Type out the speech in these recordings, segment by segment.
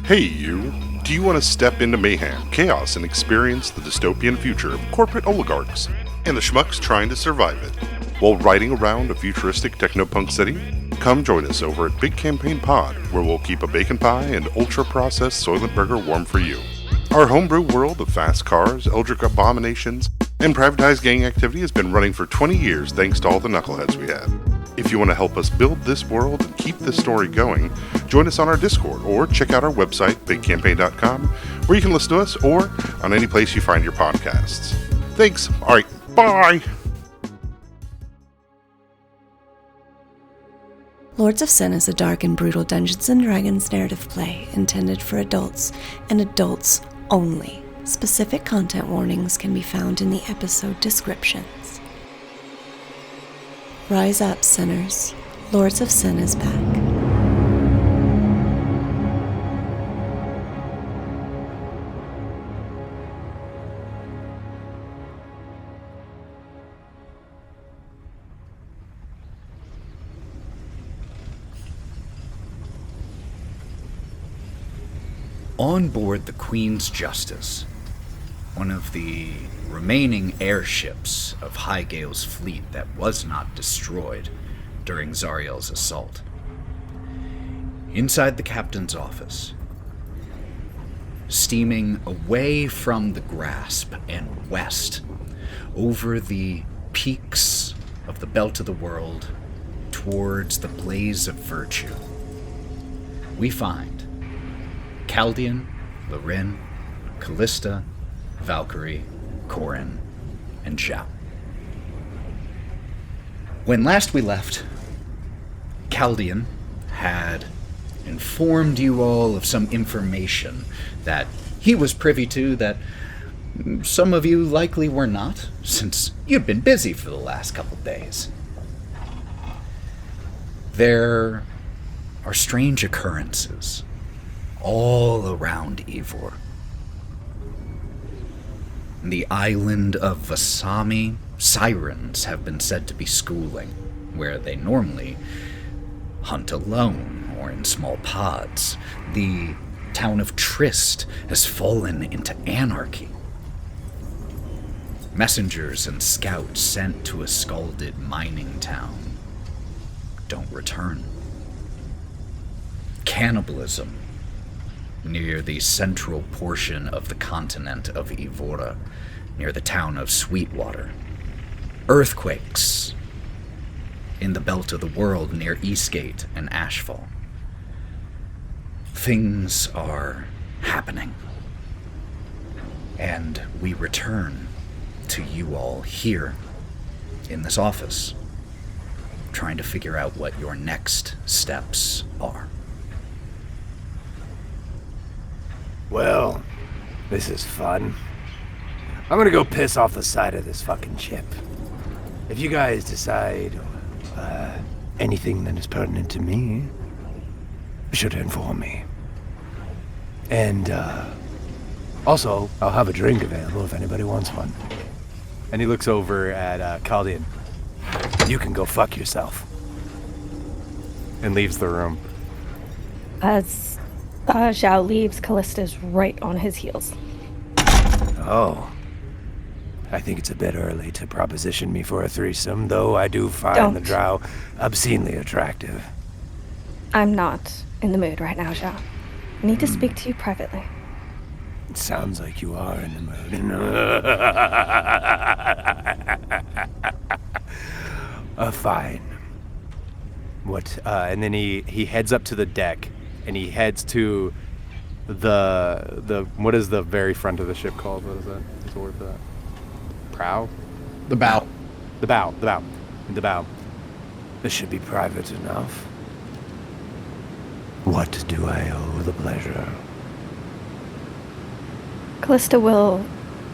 Hey you! Do you want to step into mayhem, chaos, and experience the dystopian future of corporate oligarchs and the schmucks trying to survive it while riding around a futuristic technopunk city? Come join us over at Big Campaign Pod, where we'll keep a bacon pie and ultra-processed Soylent Burger warm for you. Our homebrew world of fast cars, eldritch abominations, and privatized gang activity has been running for 20 years thanks to all the knuckleheads we have. If you want to help us build this world and keep this story going, join us on our Discord or check out our website, bigcampaign.com, where you can listen to us or on any place you find your podcasts. Thanks. All right. Bye. Lords of Sin is a dark and brutal Dungeons & Dragons narrative play intended for adults and adults only. Specific content warnings can be found in the episode descriptions. Rise up, sinners. Lords of Sin is back. On board the Queen's Justice, one of the remaining airships of Hygale's fleet that was not destroyed during Zariel's assault. Inside the captain's office, steaming away from the grasp and west over the peaks of the Belt of the World towards the blaze of virtue, we find Kaldian, Lorwryn, Kalista, Valkerie, Korrin, and Zhou. When last we left, Kaldian had informed you all of some information that he was privy to that some of you likely were not, since you'd been busy for the last couple days. There are strange occurrences all around Ivor. The island of Vasami, sirens have been said to be schooling, where they normally hunt alone or in small pods. The town of Trist has fallen into anarchy. Messengers and scouts sent to a scalded mining town don't return. Cannibalism near the central portion of the continent of Ivora, near the town of Sweetwater. Earthquakes in the Belt of the World near Eastgate and Ashfall. Things are happening. And we return to you all here in this office, trying to figure out what your next steps are. Well, this is fun. I'm gonna go piss off the side of this fucking ship. If you guys decide anything that is pertinent to me, be sure to inform me. And also, I'll have a drink available if anybody wants one. And he looks over at Kaldian. You can go fuck yourself. And leaves the room. As Zhou leaves, Kalista's right on his heels. Oh. I think it's a bit early to proposition me for a threesome, though I do find the drow obscenely attractive. I'm not in the mood right now, Zhou. I need to speak to you privately. It sounds like you are in the mood. Fine. What, and then he heads up to the deck. And he heads to the what is the very front of the ship called? What is that? What's the word for that? Prow? The bow. The bow. This should be private enough. What do I owe the pleasure? Kalista will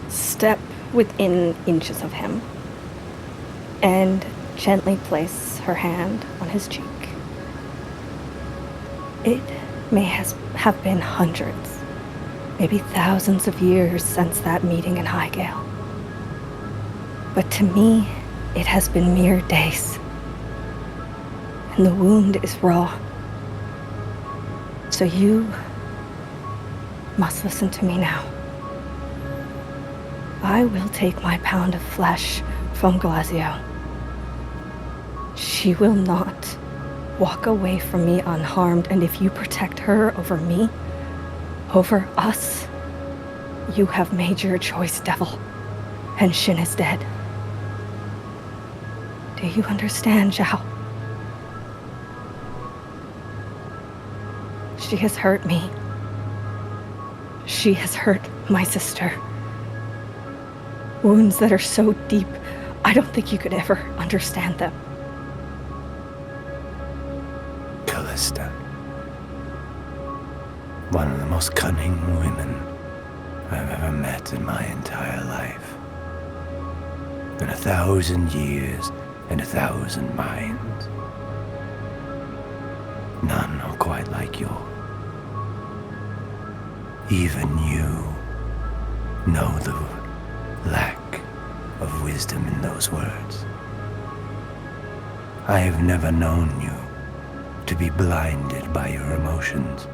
step within inches of him and gently place her hand on his cheek. It may have been hundreds, maybe thousands of years since that meeting in Hygale. But to me, it has been mere days. And the wound is raw. So you must listen to me now. I will take my pound of flesh from Glazio. She will not walk away from me unharmed, and if you protect her over me, over us, you have made your choice, devil, and Shin is dead. Do you understand, Zhou? She has hurt me. She has hurt my sister. Wounds that are so deep, I don't think you could ever understand them. Kalista. One of the most cunning women I've ever met in my entire life. In 1,000 years and 1,000 minds. None are quite like yours. Even you know the lack of wisdom in those words. I have never known you to be blinded by your emotions.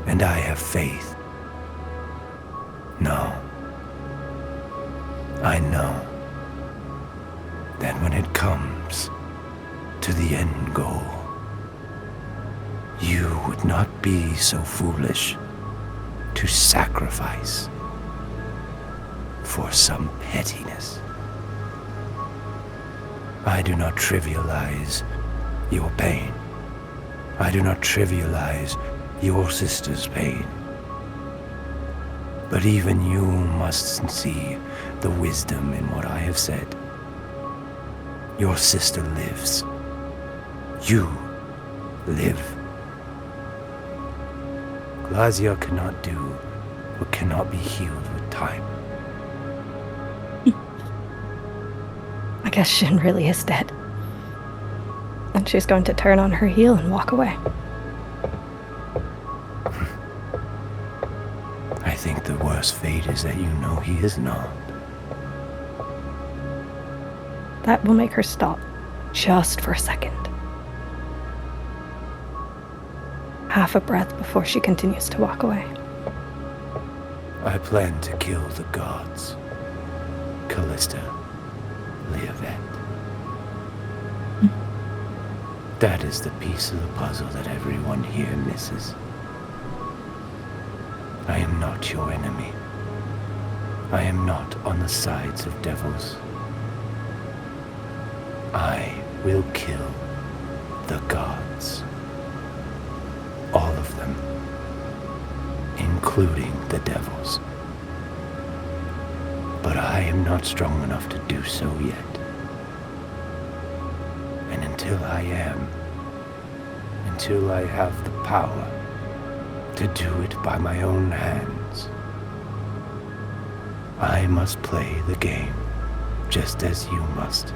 And I have faith. No. I know that when it comes to the end goal, you would not be so foolish to sacrifice for some pettiness. I do not trivialize your pain. I do not trivialize your sister's pain. But even you must see the wisdom in what I have said. Your sister lives. You live. Glazio cannot do what cannot be healed with time. I guess Shin really is dead. And she's going to turn on her heel and walk away. I think the worst fate is that you know he is not. That will make her stop, just for a second. Half a breath before she continues to walk away. I plan to kill the gods. Kalista, Leovet. That is the piece of the puzzle that everyone here misses. I am not your enemy. I am not on the sides of devils. I will kill the gods. All of them. Including the devils. But I am not strong enough to do so yet. And until I am, until I have the power to do it by my own hands, I must play the game just as you must.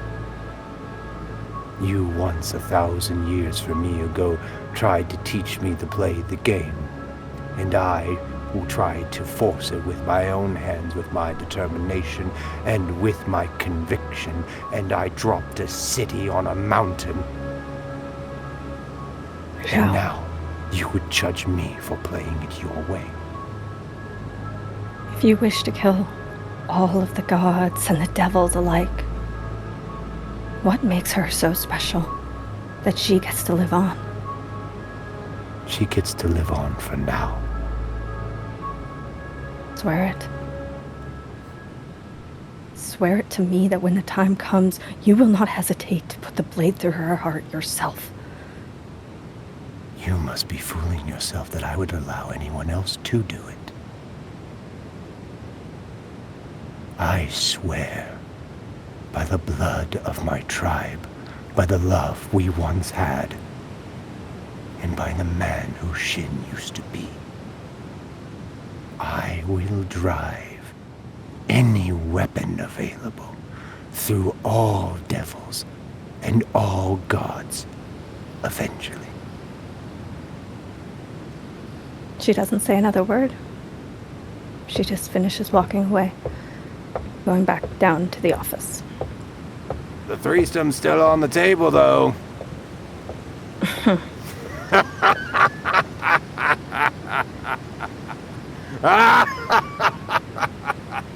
You once 1,000 years from me ago tried to teach me to play the game, and I who tried to force it with my own hands, with my determination and with my conviction, and I dropped a city on a mountain. And now you would judge me for playing it your way. If you wish to kill all of the gods and the devils alike, what makes her so special that she gets to live on? She gets to live on for now. Swear it. Swear it to me that when the time comes, you will not hesitate to put the blade through her heart yourself. You must be fooling yourself that I would allow anyone else to do it. I swear, by the blood of my tribe, by the love we once had, and by the man who Shin used to be, I will drive any weapon available through all devils and all gods eventually. She doesn't say another word. She just finishes walking away, going back down to the office. The threesome's still on the table, though.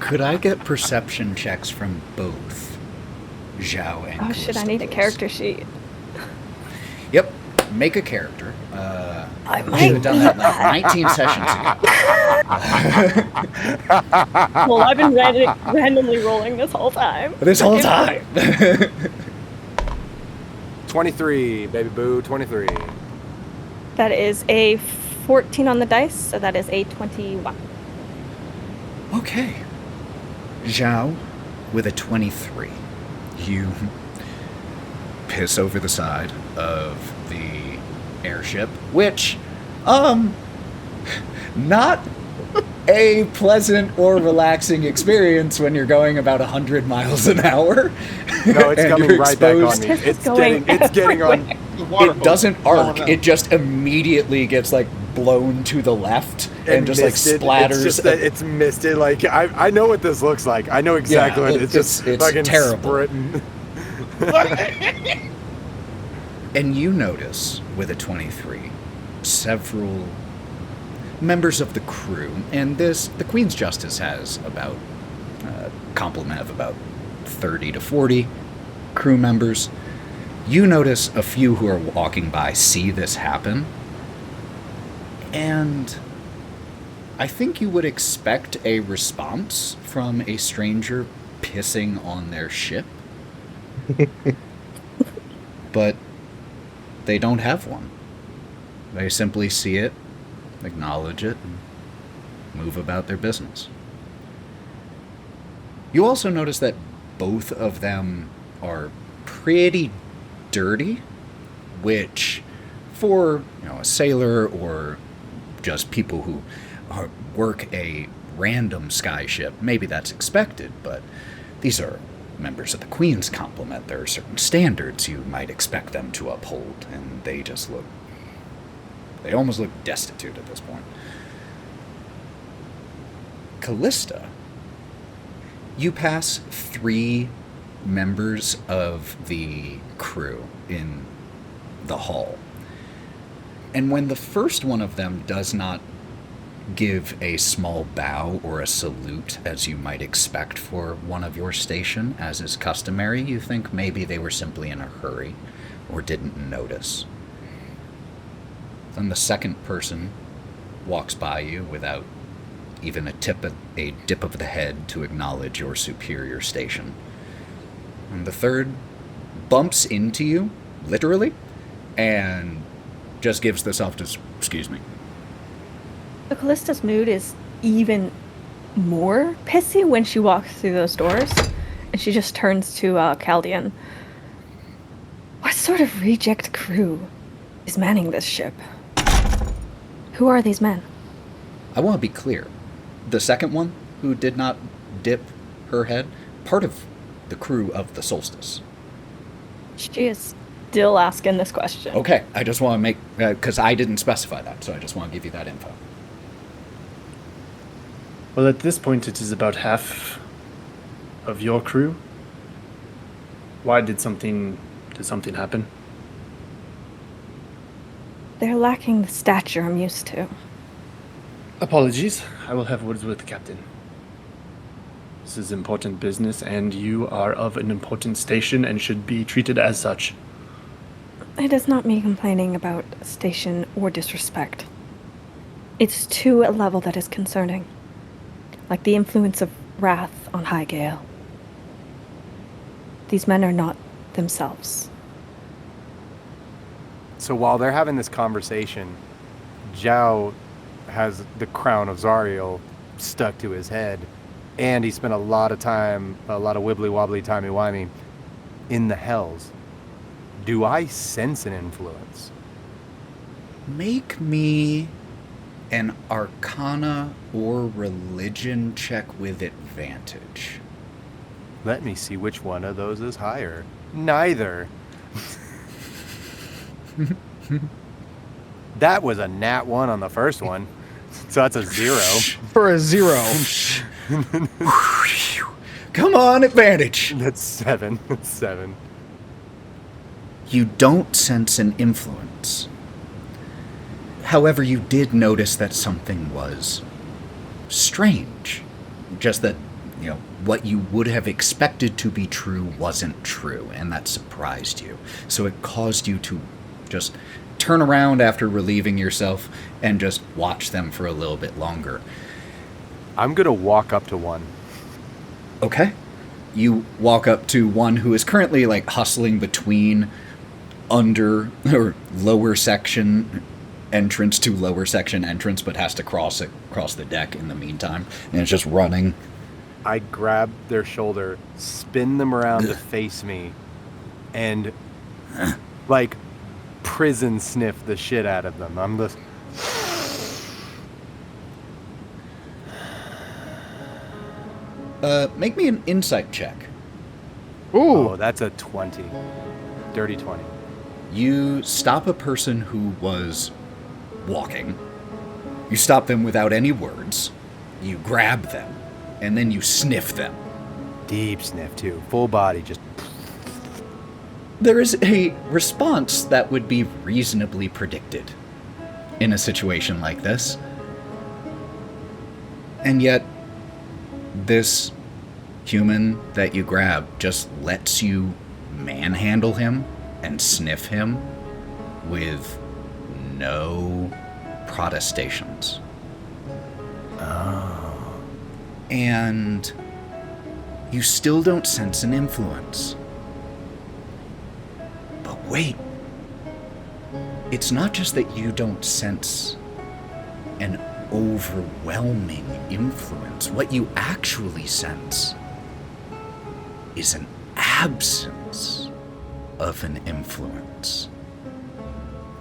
Could I get perception checks from both Zhou and Oh shit, I Kalista, need a please? character sheet. Yep, make a character. I Should might have done that like 19 sessions ago. Well, I've been randomly rolling this whole time. This whole time. 23, baby boo, 23. That is a 14 on the dice, so that is a 21. Okay. Zhou, with a 23, you piss over the side of the airship, which, not a pleasant or relaxing experience when you're going about 100 miles an hour. No, it's and coming you're right back on exposed. me. It's going It's getting on. It doesn't arc. It just immediately gets like blown to the left and just like misted. splatters. It's just that it's misted. Like I know what this looks like. I know exactly what it's just fucking terrible. sprinting. And you notice with a 23 several members of the crew, and the Queen's Justice has about a complement of about 30 to 40 crew members. You notice a few who are walking by see this happen, and I think you would expect a response from a stranger pissing on their ship, but they don't have one. They simply see it, acknowledge it, and move about their business. You also notice that both of them are pretty dirty, which for a sailor or just people who work a random sky ship, maybe that's expected, but these are members of the Queen's complement. There are certain standards you might expect them to uphold, and they almost look destitute at this point. Kalista, you pass 3 members of the crew in the hall. And when the first one of them does not give a small bow or a salute as you might expect for one of your station, as is customary, you think maybe they were simply in a hurry or didn't notice. Then the second person walks by you without even a dip of the head to acknowledge your superior station. And the third bumps into you, literally, and just gives this off to, excuse me. So Kallista's mood is even more pissy when she walks through those doors, and she just turns to Kaldian. What sort of reject crew is manning this ship? Who are these men? I want to be clear. The second one, who did not dip her head, part of the crew of the Solstice. She is still asking this question. Okay, I just want to make, because I didn't specify that, so I just want to give you that info. Well, at this point, it is about half of your crew. Why did something happen? They're lacking the stature I'm used to. Apologies. I will have words with the captain. This is important business, and you are of an important station and should be treated as such. It is not me complaining about station or disrespect. It's to a level that is concerning. Like the influence of wrath on High Gale. These men are not themselves. So while they're having this conversation, Zhou has the crown of Zariel stuck to his head, and he spent a lot of wibbly-wobbly timey-wimey in the Hells. Do I sense an influence? Make me an Arcana or Religion check with advantage. Let me see which one of those is higher. Neither. That was a nat 1 on the first one, so that's a 0. For a 0. Come on, advantage! That's 7. That's 7. You don't sense an influence. However, you did notice that something was strange. Just that, what you would have expected to be true wasn't true, and that surprised you. So it caused you to just turn around after relieving yourself and just watch them for a little bit longer. I'm gonna walk up to one. Okay. You walk up to one who is currently, hustling between under or lower section entrance to lower section entrance, but has to cross the deck in the meantime, and it's just running. I grab their shoulder, spin them around to face me, and prison sniff the shit out of them. I'm the... Make me an insight check. Ooh. Oh, that's a 20. Dirty 20. You stop a person who was walking. You stop them without any words. You grab them, and then you sniff them. Deep sniff, too. Full body, just... There is a response that would be reasonably predicted in a situation like this. And yet, this human that you grab just lets you manhandle him and sniff him with no protestations. Oh. And you still don't sense an influence. But wait. It's not just that you don't sense an overwhelming influence. What you actually sense is an absence of an influence.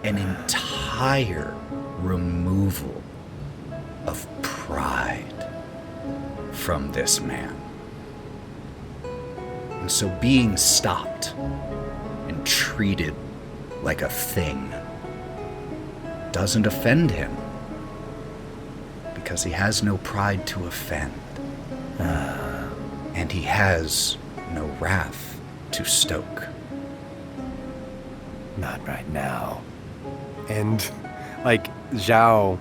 An entire removal of pride from this man. And so being stopped and treated like a thing doesn't offend him, because he has no pride to offend. And he has no wrath to stoke. Not right now. And, Zhou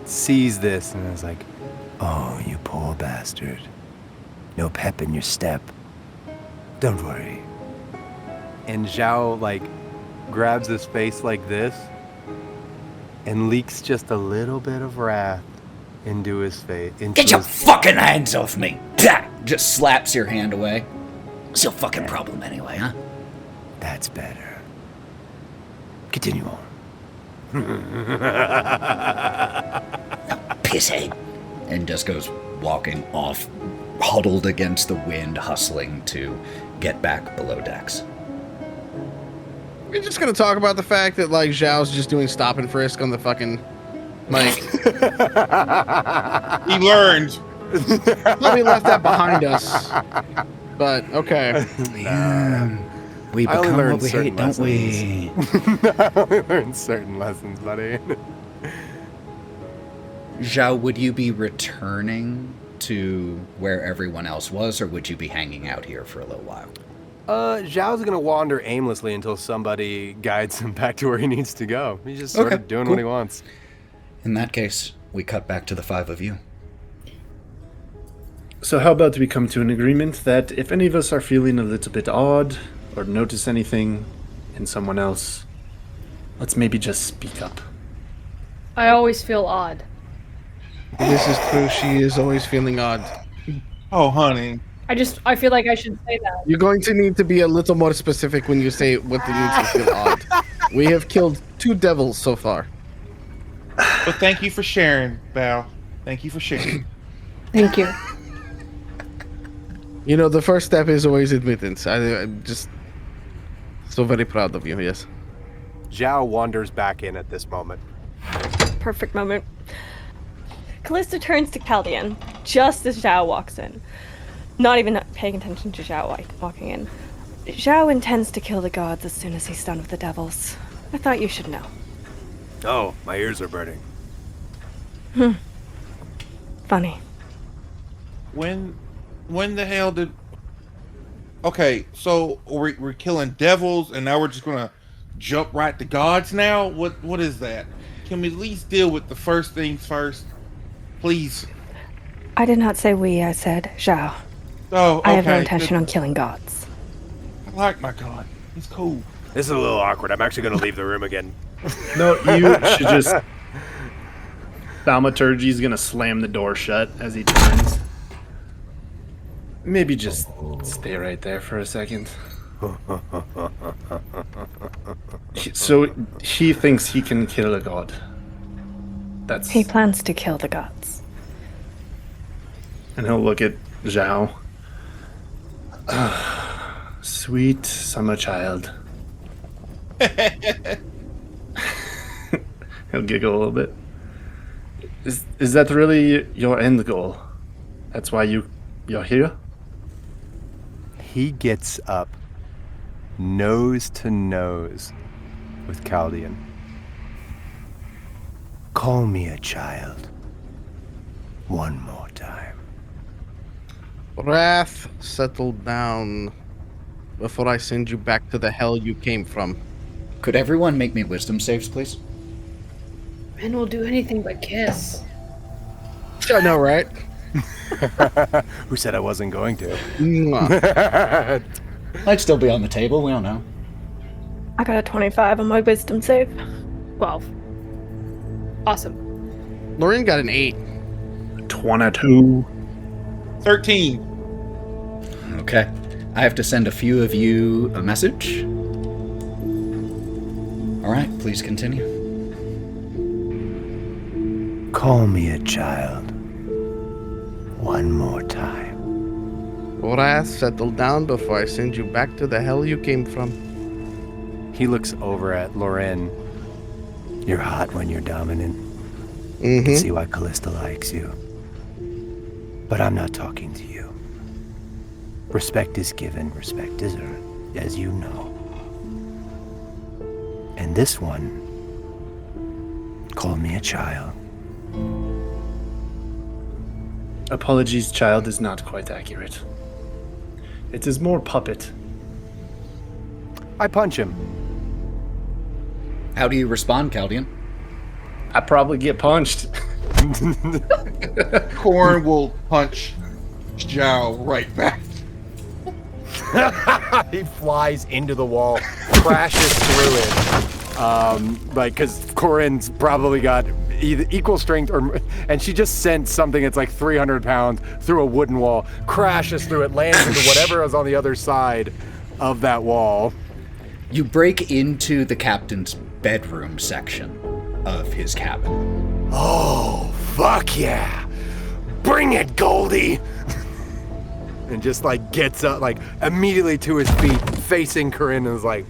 sees this and is like, oh, you poor bastard. No pep in your step. Don't worry. And Zhou, grabs his face like this and leaks just a little bit of wrath into his face. Get your fucking hands off me! Just slaps your hand away. It's your fucking problem anyway, huh? That's better. Continue on. Pisshead. And just goes walking off, huddled against the wind, hustling to get back below decks. We're just gonna talk about the fact that Zhao's just doing stop and frisk on the fucking He learned. Thought we left that behind us. But okay. Yeah. We become what we hate, don't we? I only learned certain lessons, buddy. Zhou, would you be returning to where everyone else was, or would you be hanging out here for a little while? Zhao's gonna wander aimlessly until somebody guides him back to where he needs to go. He's just sort of doing what he wants. In that case, we cut back to the five of you. So how about we come to an agreement that if any of us are feeling a little bit odd or notice anything in someone else, let's maybe just speak up. I always feel odd. This is true. She is always feeling odd. Oh, honey. I feel like I should say that. You're going to need to be a little more specific when you say what it means to feel odd. We have killed 2 devils so far. But thank you for sharing, Val. Thank you for sharing. Thank you. You know, the first step is always admittance. I'm just so very proud of you, yes. Zhou wanders back in at this moment. Perfect moment. Kalista turns to Kaldian just as Zhou walks in. Not even paying attention to Zhou walking in. Zhou intends to kill the gods as soon as he's done with the devils. I thought you should know. Oh, my ears are burning. Funny. When the hell did... Okay, so we're killing devils and now we're just gonna jump right to gods now? What is that? Can we at least deal with the first things first? Please. I did not say we, I said Zhou. Oh, okay. I have no intention on killing gods. I like my god. He's cool. This is a little awkward. I'm actually going to leave the room again. No, you should just... Thaumaturgy's gonna slam the door shut as he turns. Maybe just stay right there for a second. So he thinks he can kill a god. That's... He plans to kill the gods. And he'll look at Zhou. Sweet summer child. He'll giggle a little bit. Is that really your end goal? That's why you're here? He gets up, nose to nose with Kaldian. Call me a child. One more time. Wrath, settle down before I send you back to the hell you came from. Could everyone make me wisdom saves, please? Men will do anything but kiss. I know, right? Who said I wasn't going to? Mwah. Might still be on the table, we don't know. I got a 25 on my wisdom save. 12. Awesome. Lorwryn got an 8. 22. 13. Okay. I have to send a few of you a message. Alright, please continue. Call me a child. One more time. Wrath, settle down before I send you back to the hell you came from. He looks over at Lorwryn. You're hot when you're dominant. I Mm-hmm. can see why Kalista likes you. But I'm not talking to you. Respect is given, respect is earned, as you know. And this one called me a child. Apologies, child is not quite accurate. It is more puppet. I punch him. How do you respond, Kaldian? I probably get punched. Korrin will punch Zhou right back. He flies into the wall, crashes through it. Because Korrin's probably got either equal strength and she just sent something that's like 300 pounds through a wooden wall, crashes through it, lands into whatever is on the other side of that wall. You break into the captain's bedroom section of his cabin. Oh, fuck yeah! Bring it, Goldie! And just like gets up, like immediately to his feet, facing Korrin, and is like,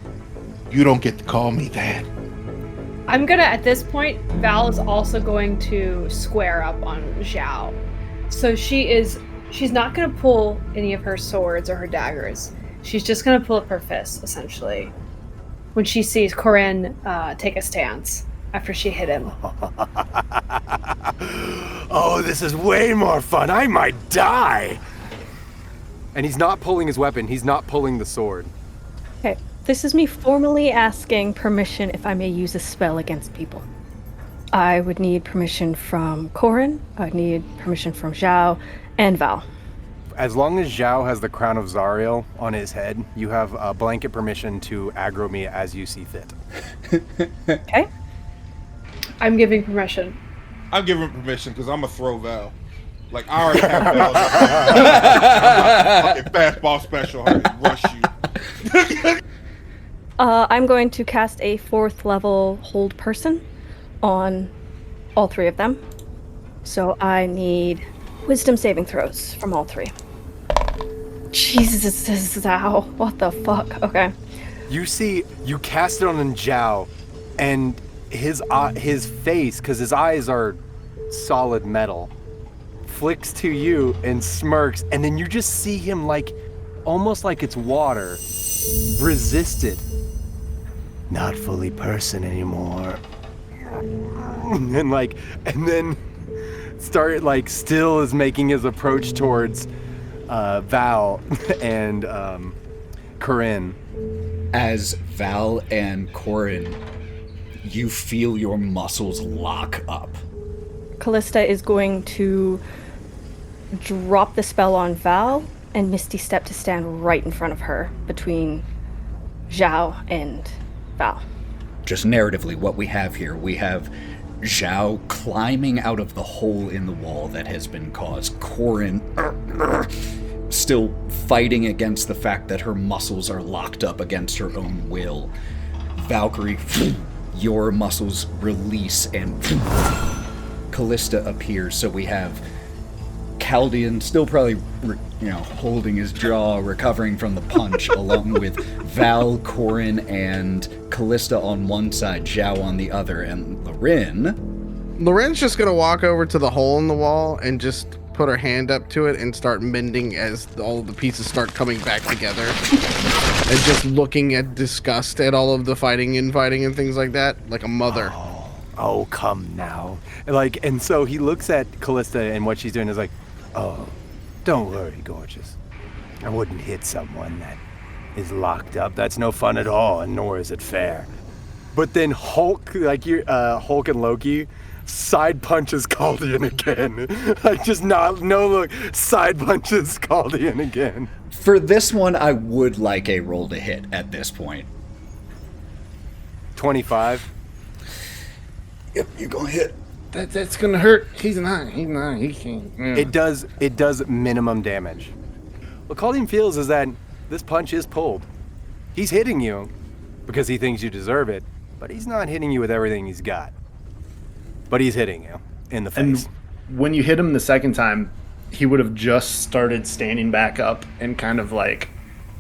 You don't get to call me that. I'm gonna, at this point, Val is also going to square up on Zhou. So she's not gonna pull any of her swords or her daggers. She's just gonna pull up her fists, essentially, when she sees Korrin take a stance after she hit him. Oh, this is way more fun. I might die. And he's not pulling his weapon. He's not pulling the sword. Okay, this is me formally asking permission if I may use a spell against people. I would need permission from Korrin, I'd need permission from Zhou, and Val. As long as Zhou has the crown of Zariel on his head, you have a blanket permission to aggro me as you see fit. Okay? I'm giving permission. I'm giving permission because I'm going to throw Val. Like, I already have Val. I'm fucking fastball special. I can rush you. I'm going to cast a 4th level hold person on all 3 of them. So I need wisdom saving throws from all 3. Jesus, ow. What the fuck? Okay. You see, you cast it on Zhou, and his face, because his eyes are solid metal, flicks to you and smirks, and then you just see him like, almost like it's water, resist it. Not fully person anymore. And then start like still is making his approach towards Val and Korrin. As Val and Korrin, you feel your muscles lock up. Kalista is going to drop the spell on Val and Misty Step to stand right in front of her between Zhou and Val. Just narratively, what we have here, we have Zhou climbing out of the hole in the wall that has been caused. Korrin still fighting against the fact that her muscles are locked up against her own will. Valkerie, your muscles release and Kalista appears. So we have Kaldian still probably, holding his jaw, recovering from the punch, along with Val, Korrin, and Kalista on one side, Zhou on the other, and Lorwryn's just gonna walk over to the hole in the wall and just put her hand up to it and start mending as all the pieces start coming back together. And just looking at disgust at all of the fighting and things like that, like a mother. Oh, come now. And so he looks at Kalista and what she's doing is like, oh, don't worry, gorgeous. I wouldn't hit someone that is locked up. That's no fun at all, and nor is it fair. But then Hulk and Loki side punches Kaldian again. Side punches Kaldian again. For this one, I would like a roll to hit at this point. 25. Yep, you're gonna hit. That's gonna hurt. He can't. Yeah. It does minimum damage. What Kaldian feels is that this punch is pulled. He's hitting you because he thinks you deserve it, but he's not hitting you with everything he's got. But he's hitting you in the face. And when you hit him the second time, he would have just started standing back up and kind of like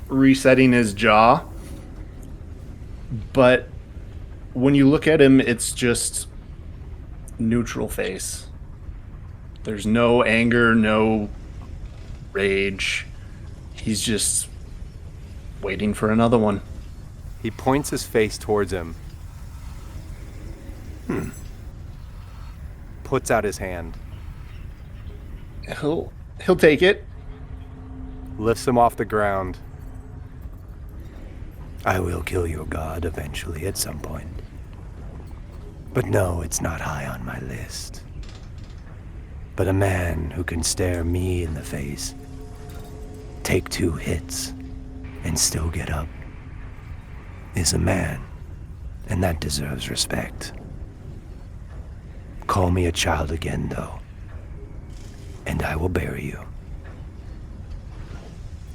resetting his jaw. But when you look at him, it's just neutral face. There's no anger, no rage. He's just waiting for another one. He points his face towards him. Puts out his hand. He'll take it. Lifts him off the ground. I will kill your god eventually at some point. But no, it's not high on my list. But a man who can stare me in the face, take 2 hits, and still get up, is a man, and that deserves respect. Call me a child again, though, and I will bury you.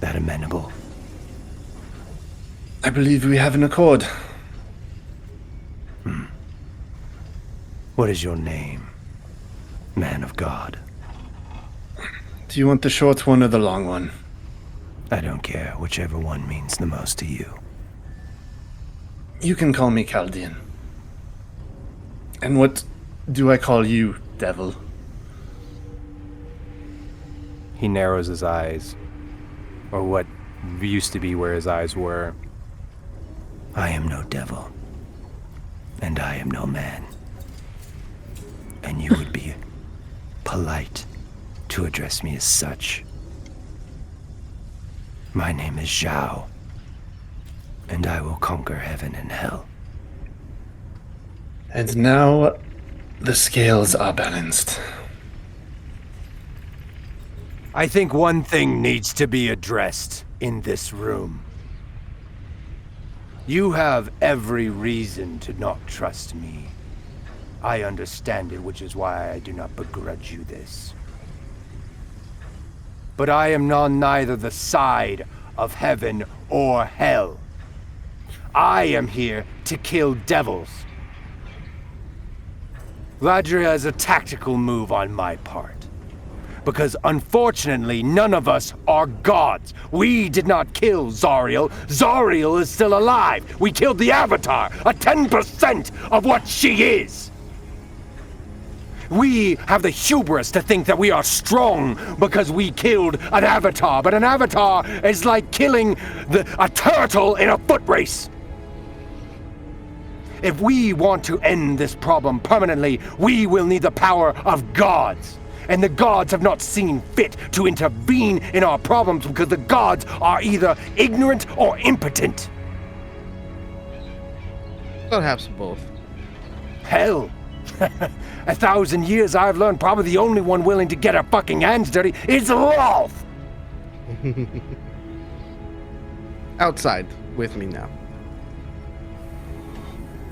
That amenable? I believe we have an accord. What is your name, man of God? Do you want the short one or the long one? I don't care, whichever one means the most to you. You can call me Kaldian. And what do I call you, devil? He narrows his eyes, or what used to be where his eyes were. I am no devil, and I am no man. And you would be polite to address me as such. My name is Zhou, and I will conquer heaven and hell. And now the scales are balanced. I think one thing needs to be addressed in this room. You have every reason to not trust me. I understand it, which is why I do not begrudge you this. But I am on neither the side of heaven or hell. I am here to kill devils. Ladria is a tactical move on my part. Because unfortunately, none of us are gods. We did not kill Zariel. Zariel is still alive. We killed the Avatar, a 10% of what she is. We have the hubris to think that we are strong because we killed an Avatar, but an Avatar is like killing a turtle in a foot race. If we want to end this problem permanently, we will need the power of gods. And the gods have not seen fit to intervene in our problems because the gods are either ignorant or impotent. Perhaps both. Hell. 1,000 years I've learned probably the only one willing to get her fucking hands dirty is Rolf! Outside with me now.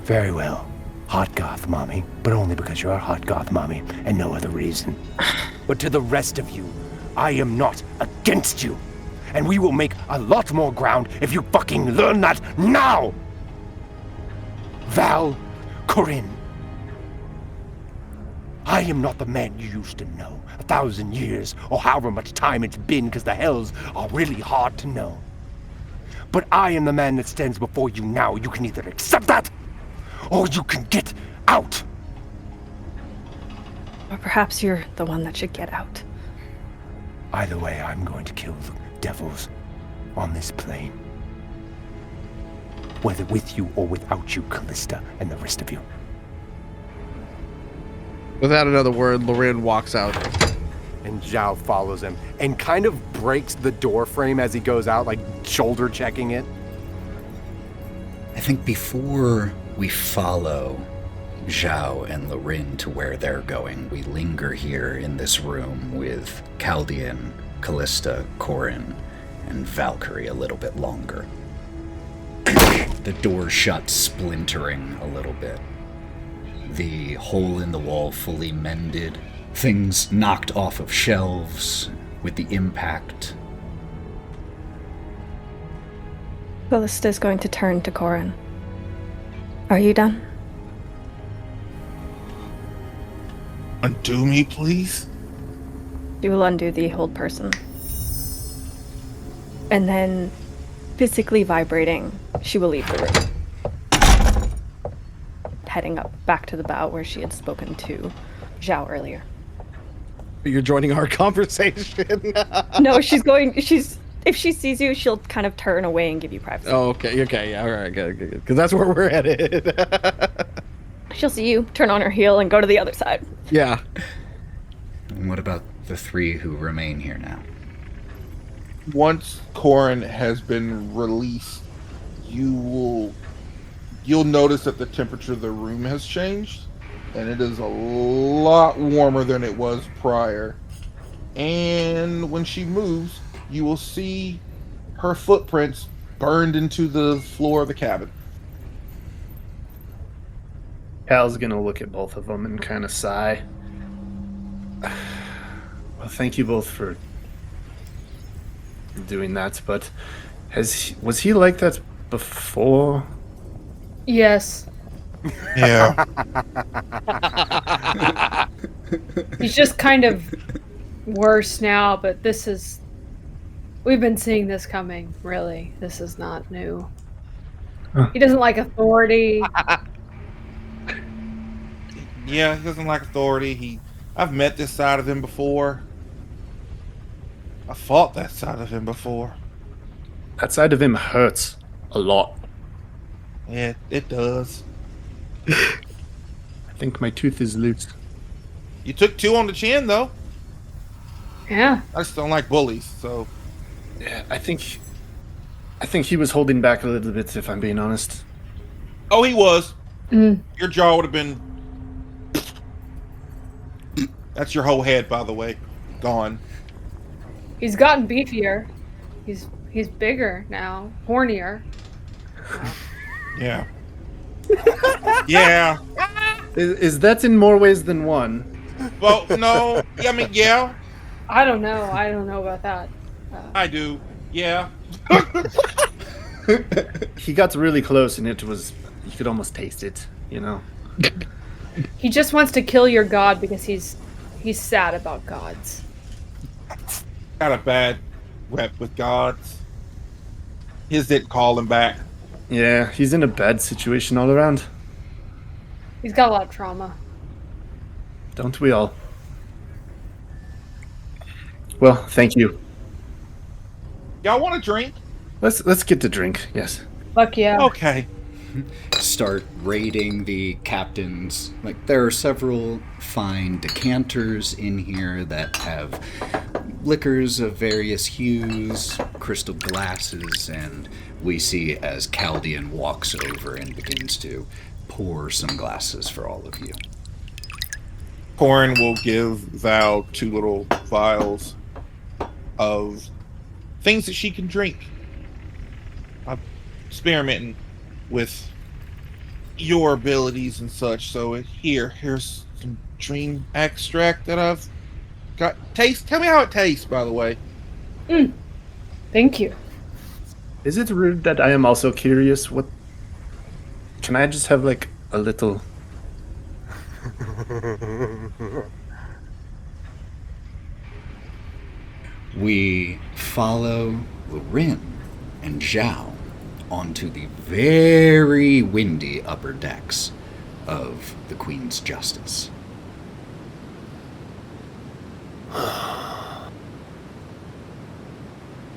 Very well. Hot goth, mommy, but only because you're a hot goth, mommy, and no other reason. But to the rest of you, I am not against you. And we will make a lot more ground if you fucking learn that now! Val, Korrin. I am not the man you used to know 1,000 years, or however much time it's been, because the hells are really hard to know. But I am the man that stands before you now. You can either accept that, or you can get out. Or perhaps you're the one that should get out. Either way, I'm going to kill the devils on this plane. Whether with you or without you, Kalista, and the rest of you. Without another word, Lorwryn walks out. And Zhou follows him and kind of breaks the door frame as he goes out, like shoulder checking it. I think before we follow Zhou and Lorwryn to where they're going, we linger here in this room with Kaldian, Kalista, Korrin, and Valkerie a little bit longer. The door shut, splintering a little bit. The hole in the wall fully mended. Things knocked off of shelves with the impact. Kalista going to turn to Korrin. Are you done? Undo me, please. You will undo the hold person. And then, physically vibrating, she will leave the room. Heading up back to the bow where she had spoken to Zhou earlier. You're joining our conversation. No, if she sees you, she'll kind of turn away and give you privacy. Oh, okay, yeah, all right, good. Because that's where we're headed. She'll see you, turn on her heel, and go to the other side. Yeah. And what about the three who remain here now? Once Korrin has been released, you'll notice that the temperature of the room has changed, and it is a lot warmer than it was prior. And when she moves, you will see her footprints burned into the floor of the cabin. Hal's gonna look at both of them and kind of sigh. Well, thank you both for doing that, but was he like that before? Yes. Yeah. He's just kind of worse now, but we've been seeing this coming, really. This is not new. Huh. He doesn't like authority. Yeah, he doesn't like authority. I've met this side of him before. I fought that side of him before. That side of him hurts a lot. Yeah, it does. I think my tooth is loose. You took 2 on the chin, though. Yeah. I just don't like bullies, so... Yeah, I think he was holding back a little bit, if I'm being honest. Oh, he was. Mm. Your jaw would have been... That's your whole head, by the way. Gone. He's gotten beefier. He's bigger now. Hornier. Yeah. Yeah. Is that in more ways than one? Well, no. I mean, yeah. I don't know. I don't know about that. I do. Yeah. He got really close and you could almost taste it, you know? He just wants to kill your god because he's sad about gods. Got a bad rep with gods. His didn't call him back. Yeah, he's in a bad situation all around. He's got a lot of trauma. Don't we all? Well, thank you. Y'all want a drink? Let's get to drink, yes. Fuck yeah. Okay. Start raiding the captains. Like, there are several fine decanters in here that have liquors of various hues, crystal glasses, and we see as Kaldian walks over and begins to pour some glasses for all of you. Korrin will give Val 2 little vials of things that she can drink. I'm experimenting with your abilities and such. So here's some dream extract that I've got. Taste. Tell me how it tastes, by the way. Thank you. Is it rude that I am also curious? What can I just have like a little? We follow Lorwryn and Zhou onto the very windy upper decks of the Queen's Justice.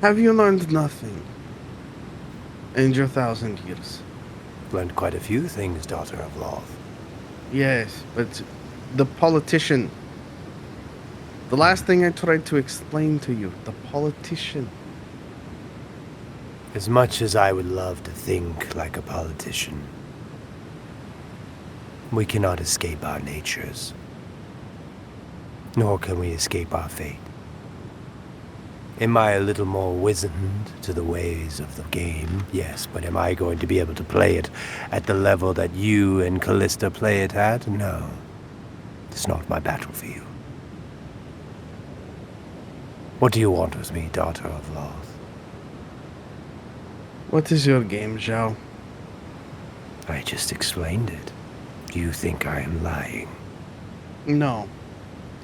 Have you learned nothing in your 1,000 years? Learned quite a few things, Daughter of Loth. Yes, but the politician. The last thing I tried to explain to you, the politician. As much as I would love to think like a politician, we cannot escape our natures. Nor can we escape our fate. Am I a little more wizened to the ways of the game? Yes, but am I going to be able to play it at the level that you and Kalista play it at? No. It's not my battlefield. What do you want with me, Daughter of Loth? What is your game, Zhou? I just explained it. Do you think I am lying? No.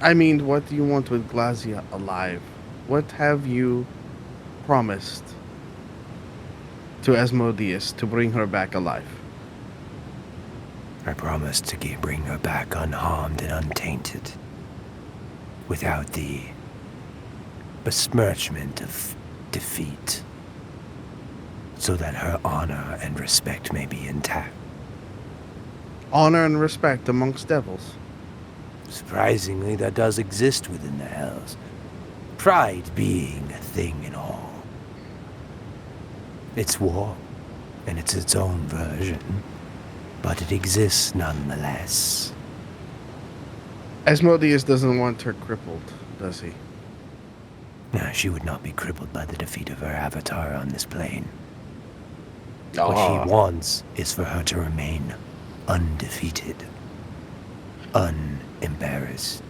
I mean, what do you want with Glazia alive? What have you promised to Asmodeus to bring her back alive? I promised to bring her back unharmed and untainted, without the besmirchment of defeat, so that her honor and respect may be intact. Honor and respect amongst devils. Surprisingly, that does exist within the Hells. Pride being a thing in all. It's war, and it's its own version, but it exists nonetheless. Asmodeus doesn't want her crippled, does he? No, she would not be crippled by the defeat of her avatar on this plane. Oh. What he wants is for her to remain undefeated, unembarrassed.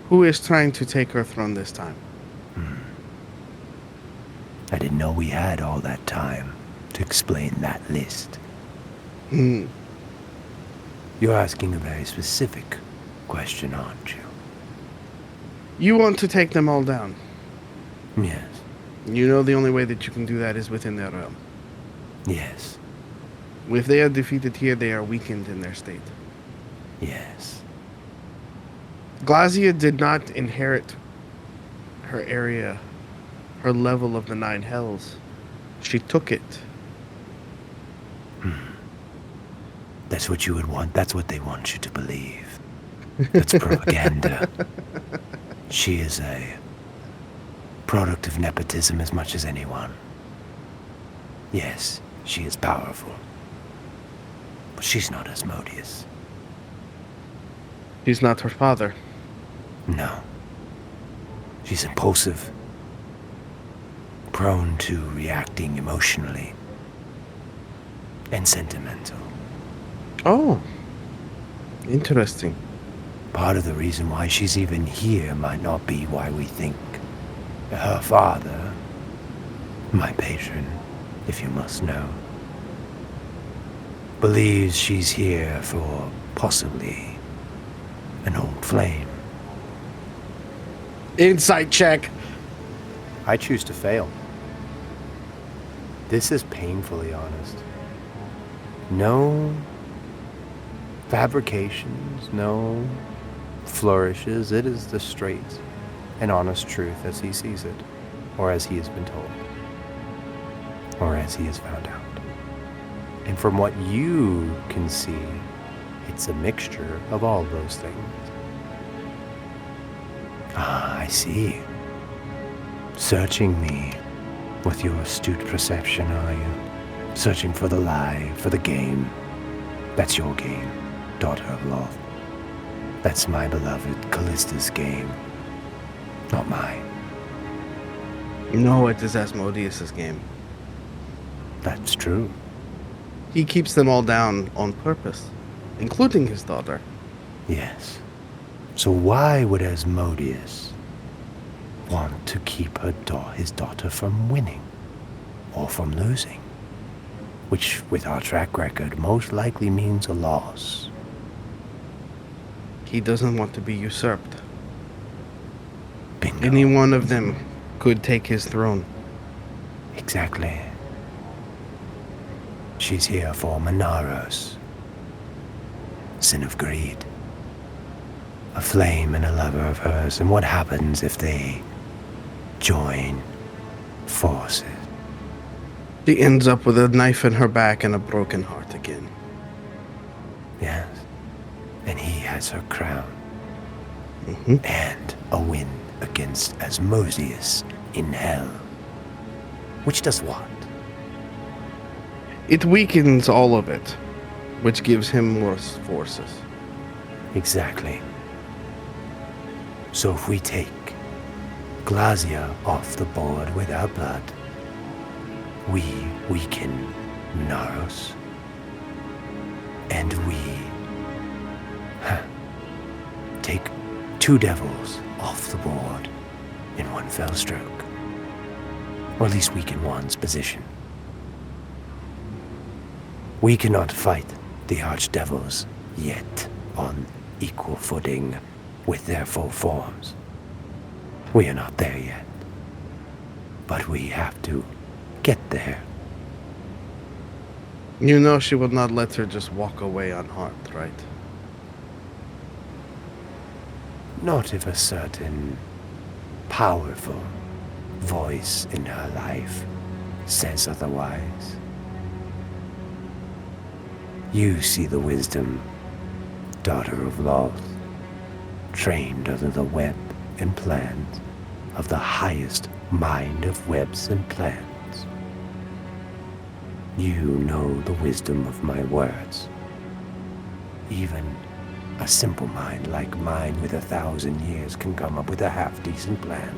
Who is trying to take her throne this time? I didn't know we had all that time to explain that list. Hmm. You're asking a very specific question, aren't you? You want to take them all down. Yes. You know the only way that you can do that is within their realm. Yes. If they are defeated here, they are weakened in their state. Yes. Glazia did not inherit her area, her level of the 9 hells. She took it. That's what you would want. That's what they want you to believe. That's propaganda. She is a product of nepotism as much as anyone. Yes, she is powerful. But she's not Asmodeus. She's not her father. No. She's impulsive. Prone to reacting emotionally. And sentimental. Oh. Interesting. Part of the reason why she's even here might not be why we think her father, my patron, if you must know, believes she's here for possibly an old flame. Insight check. I choose to fail. This is painfully honest. No fabrications, no flourishes. It is the straight and honest truth as he sees it, or as he has been told, or as he has found out. And from what you can see, it's a mixture of all those things. Ah, I see. Searching me with your astute perception, are you? Searching for the lie, for the game. That's your game, Daughter of Loth. That's my beloved Kalista's game, not mine. No, it is Asmodeus' game. That's true. He keeps them all down on purpose, including his daughter. Yes. So why would Asmodeus want to keep his daughter from winning or from losing? Which, with our track record, most likely means a loss. He doesn't want to be usurped. Bingo. Any one of them could take his throne. Exactly. She's here for Monaros, sin of greed, a flame and a lover of hers. And what happens if they join forces? She ends up with a knife in her back and a broken heart again. Yes. And he has her crown. Mm-hmm. And a win against Asmodeus in hell. Which does what? It weakens all of it, which gives him more forces. Exactly. So if we take Glazia off the board with our blood, we weaken Naros. And we take two devils off the board in one fell stroke. Or at least weaken one's position. We cannot fight the archdevils yet on equal footing with their full forms. We are not there yet. But we have to get there. You know she would not let her just walk away unharmed, right? Not if a certain powerful voice in her life says otherwise. You see the wisdom, daughter of Loth, trained under the web and plans of the highest mind of webs and plans. You know the wisdom of my words. Even a simple mind like mine with 1,000 years can come up with a half-decent plan.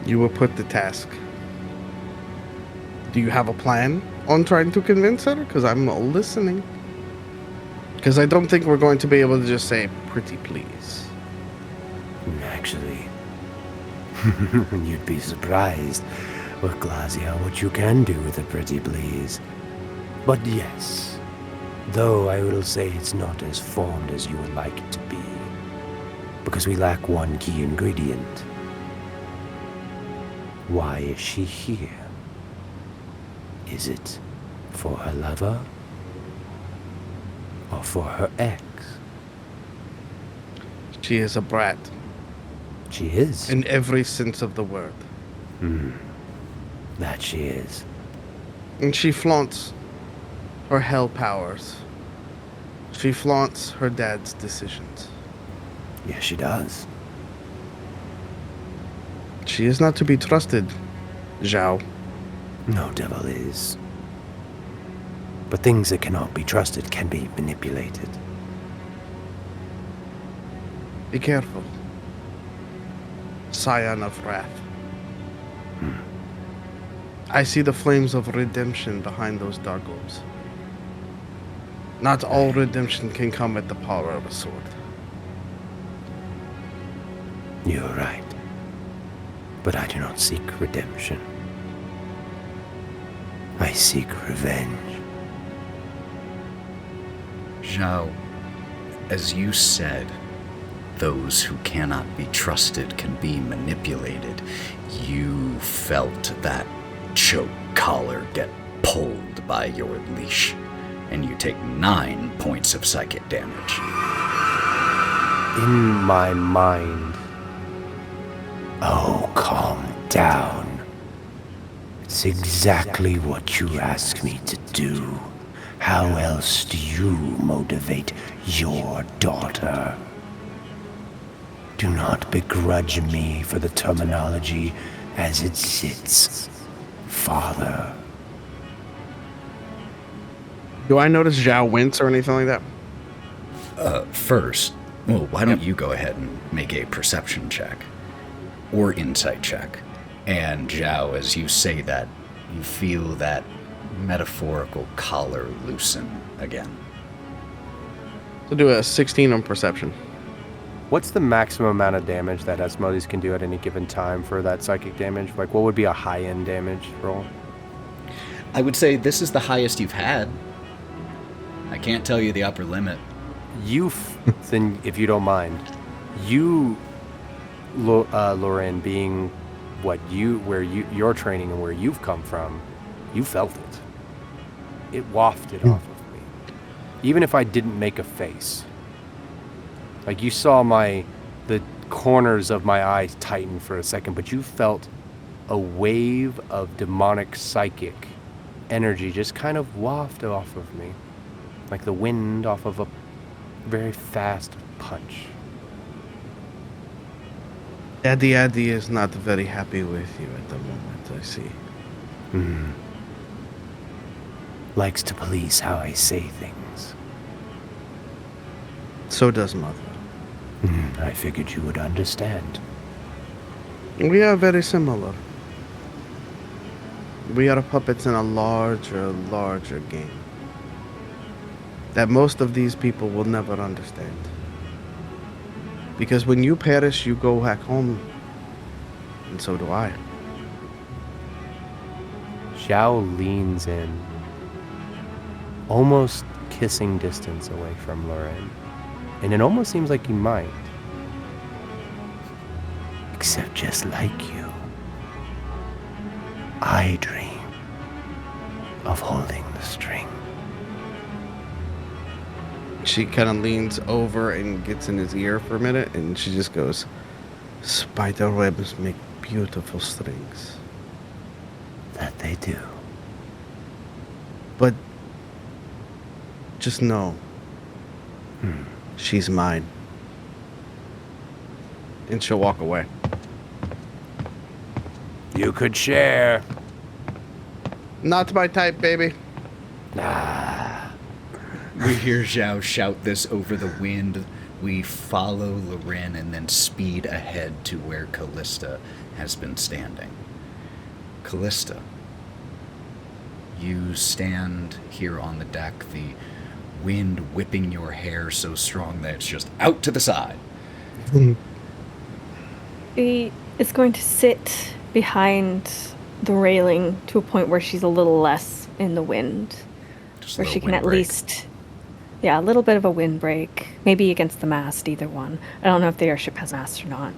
You were put the task. Do you have a plan on trying to convince her? Because I'm listening. Because I don't think we're going to be able to just say, pretty please. Actually, you'd be surprised with Glazia what you can do with a pretty please. But yes, though I will say it's not as formed as you would like it to be. Because we lack one key ingredient. Why is she here? Is it for her lover? Or for her ex? She is a brat. She is. In every sense of the word. That she is. And she flaunts her hell powers. She flaunts her dad's decisions. Yes, she does. She is not to be trusted, Zhou. No devil is. But things that cannot be trusted can be manipulated. Be careful. Scion of Wrath. I see the flames of redemption behind those dark orbs. Not all redemption can come at the power of a sword. You're right. But I do not seek redemption. I seek revenge. Zhou, as you said, those who cannot be trusted can be manipulated. You felt that choke collar get pulled by your leash, and you take 9 points of psychic damage. In my mind. Oh, calm down. It's exactly what you ask me to do. How else do you motivate your daughter? Do not begrudge me for the terminology as it sits, Father. Do I notice Zhou wince or anything like that? First, well, why don't you go ahead and make a perception check or insight check? And Zhou, as you say that, you feel that metaphorical collar loosen again. So do a 16 on perception. What's the maximum amount of damage that Asmodeus can do at any given time for that psychic damage? Like, what would be a high-end damage roll? I would say this is the highest you've had. I can't tell you the upper limit. Then, if you don't mind, Lorwryn, being your training and where you've come from, you felt it. It wafted off of me. Even if I didn't make a face. Like, you saw the corners of my eyes tighten for a second, but you felt a wave of demonic psychic energy just kind of waft off of me. Like the wind off of a very fast punch. Daddy is not very happy with you at the moment, I see. Likes to police how I say things. So does Mother. I figured you would understand. We are very similar. We are puppets in a larger game that most of these people will never understand. Because when you perish, you go back home, and so do I. Zhou leans in, almost kissing distance away from Lorwryn. And it almost seems like he might. Except just like you, I dream of holding the string. She kind of leans over and gets in his ear for a minute, and she just goes, "Spider webs make beautiful strings." That they do. But just know, she's mine. And she'll walk away. You could share. Not my type, baby. We hear Zhou shout this over the wind. We follow Lorwryn and then speed ahead to where Kalista has been standing. Kalista, you stand here on the deck, the wind whipping your hair so strong that it's just out to the side. She is going to sit behind the railing to a point where she's a little less in the wind. Just where she can at least... Yeah, a little bit of a windbreak. Maybe against the mast, either one. I don't know if the airship has mast or not.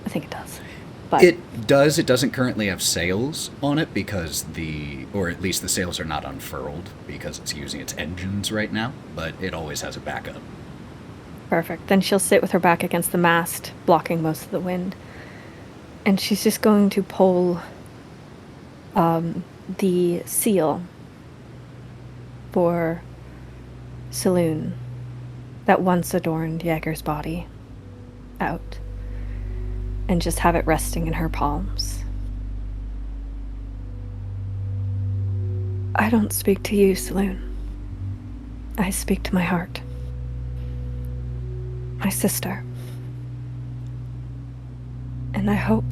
I think it does. But It does. It doesn't currently have sails on it because or at least the sails are not unfurled because it's using its engines right now, but it always has a backup. Perfect. Then she'll sit with her back against the mast, blocking most of the wind. And she's just going to pull the seal for Saloon that once adorned Jaeger's body out and just have it resting in her palms. I don't speak to you, Saloon. I speak to my heart. My sister. And I hope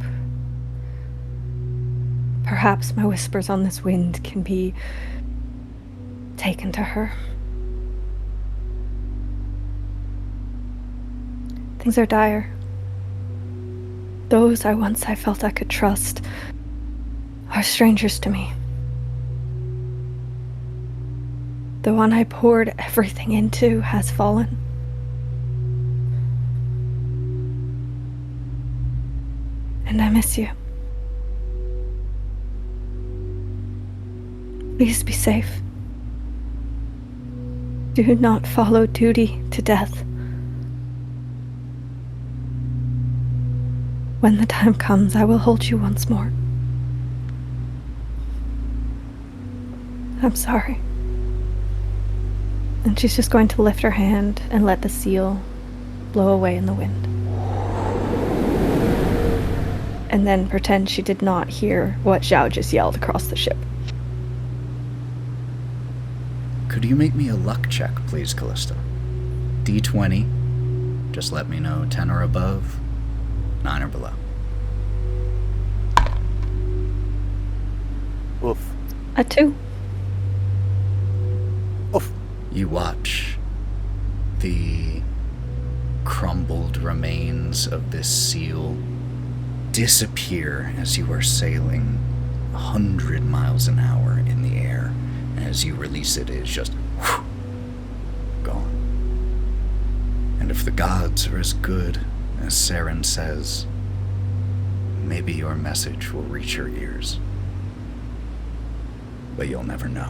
perhaps my whispers on this wind can be taken to her. Things are dire. Those I felt I could trust are strangers to me. The one I poured everything into has fallen. And I miss you. Please be safe. Do not follow duty to death. When the time comes, I will hold you once more. I'm sorry. And she's just going to lift her hand and let the seal blow away in the wind. And then pretend she did not hear what Zhou just yelled across the ship. Could you make me a luck check, please, Kalista? D20. Just let me know 10 or above, 9 or below. Oof. A 2. Oof. You watch the crumbled remains of this seal disappear as you are sailing 100 miles an hour in the air. And as you release it, it is just whew, gone. And if the gods are as good as Saren says, maybe your message will reach your ears. But you'll never know.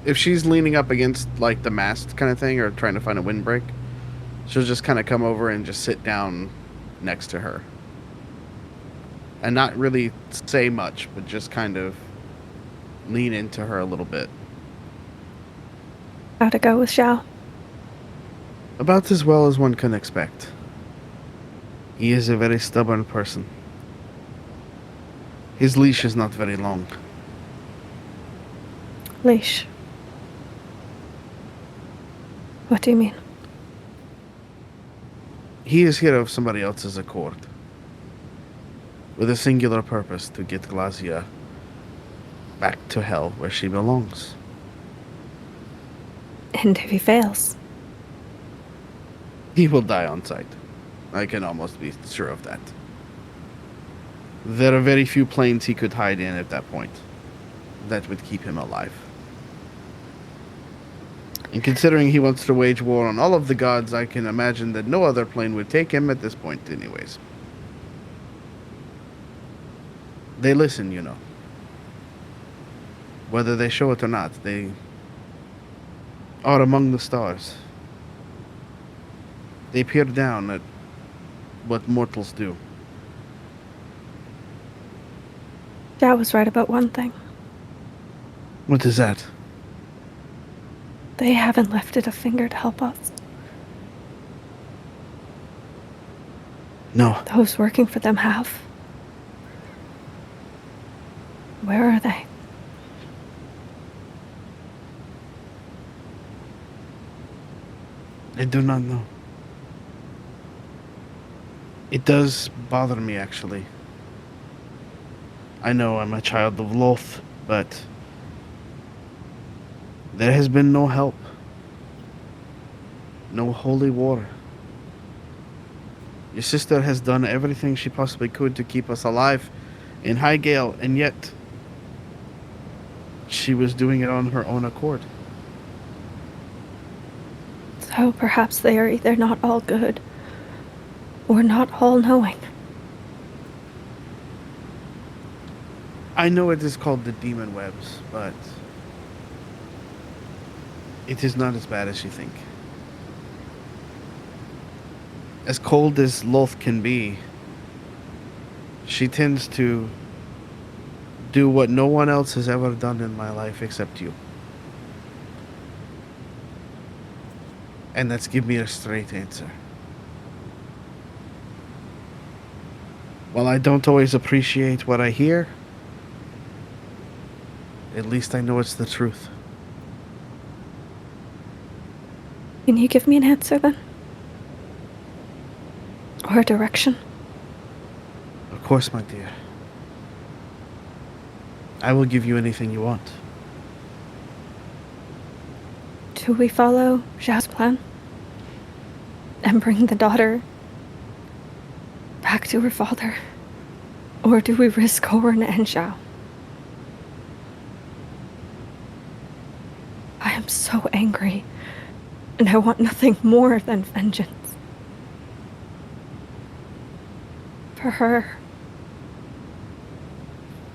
If she's leaning up against like the mast kind of thing or trying to find a windbreak, she'll just kind of come over and just sit down next to her. And not really say much, but just kind of lean into her a little bit. How'd it go with Zhou? About as well as one can expect. He is a very stubborn person. His leash is not very long. Leash. What do you mean? He is here of somebody else's accord. With a singular purpose to get Glazia back to hell where she belongs. And if he fails? He will die on sight. I can almost be sure of that. There are very few planes he could hide in at that point. That would keep him alive. And considering he wants to wage war on all of the gods, I can imagine that no other plane would take him at this point anyways. They listen, you know. Whether they show it or not, they are among the stars. They peer down at what mortals do. Zhou was right about one thing. What is that? They haven't lifted a finger to help us. No. Those working for them have. Where are they? I do not know. It does bother me, actually. I know I'm a child of Loth, but there has been no help. No holy water. Your sister has done everything she possibly could to keep us alive in high gale, and yet she was doing it on her own accord. So perhaps they are either not all good or not all knowing. I know it is called the demon webs, but it is not as bad as you think. As cold as Loth can be, she tends to do what no one else has ever done in my life except you. And that's give me a straight answer. While I don't always appreciate what I hear, at least I know it's the truth. Can you give me an answer then? Or a direction? Of course, my dear. I will give you anything you want. Do we follow Zhou's plan? And bring the daughter back to her father? Or do we risk Korrin and Zhou? I am so angry, and I want nothing more than vengeance. For her.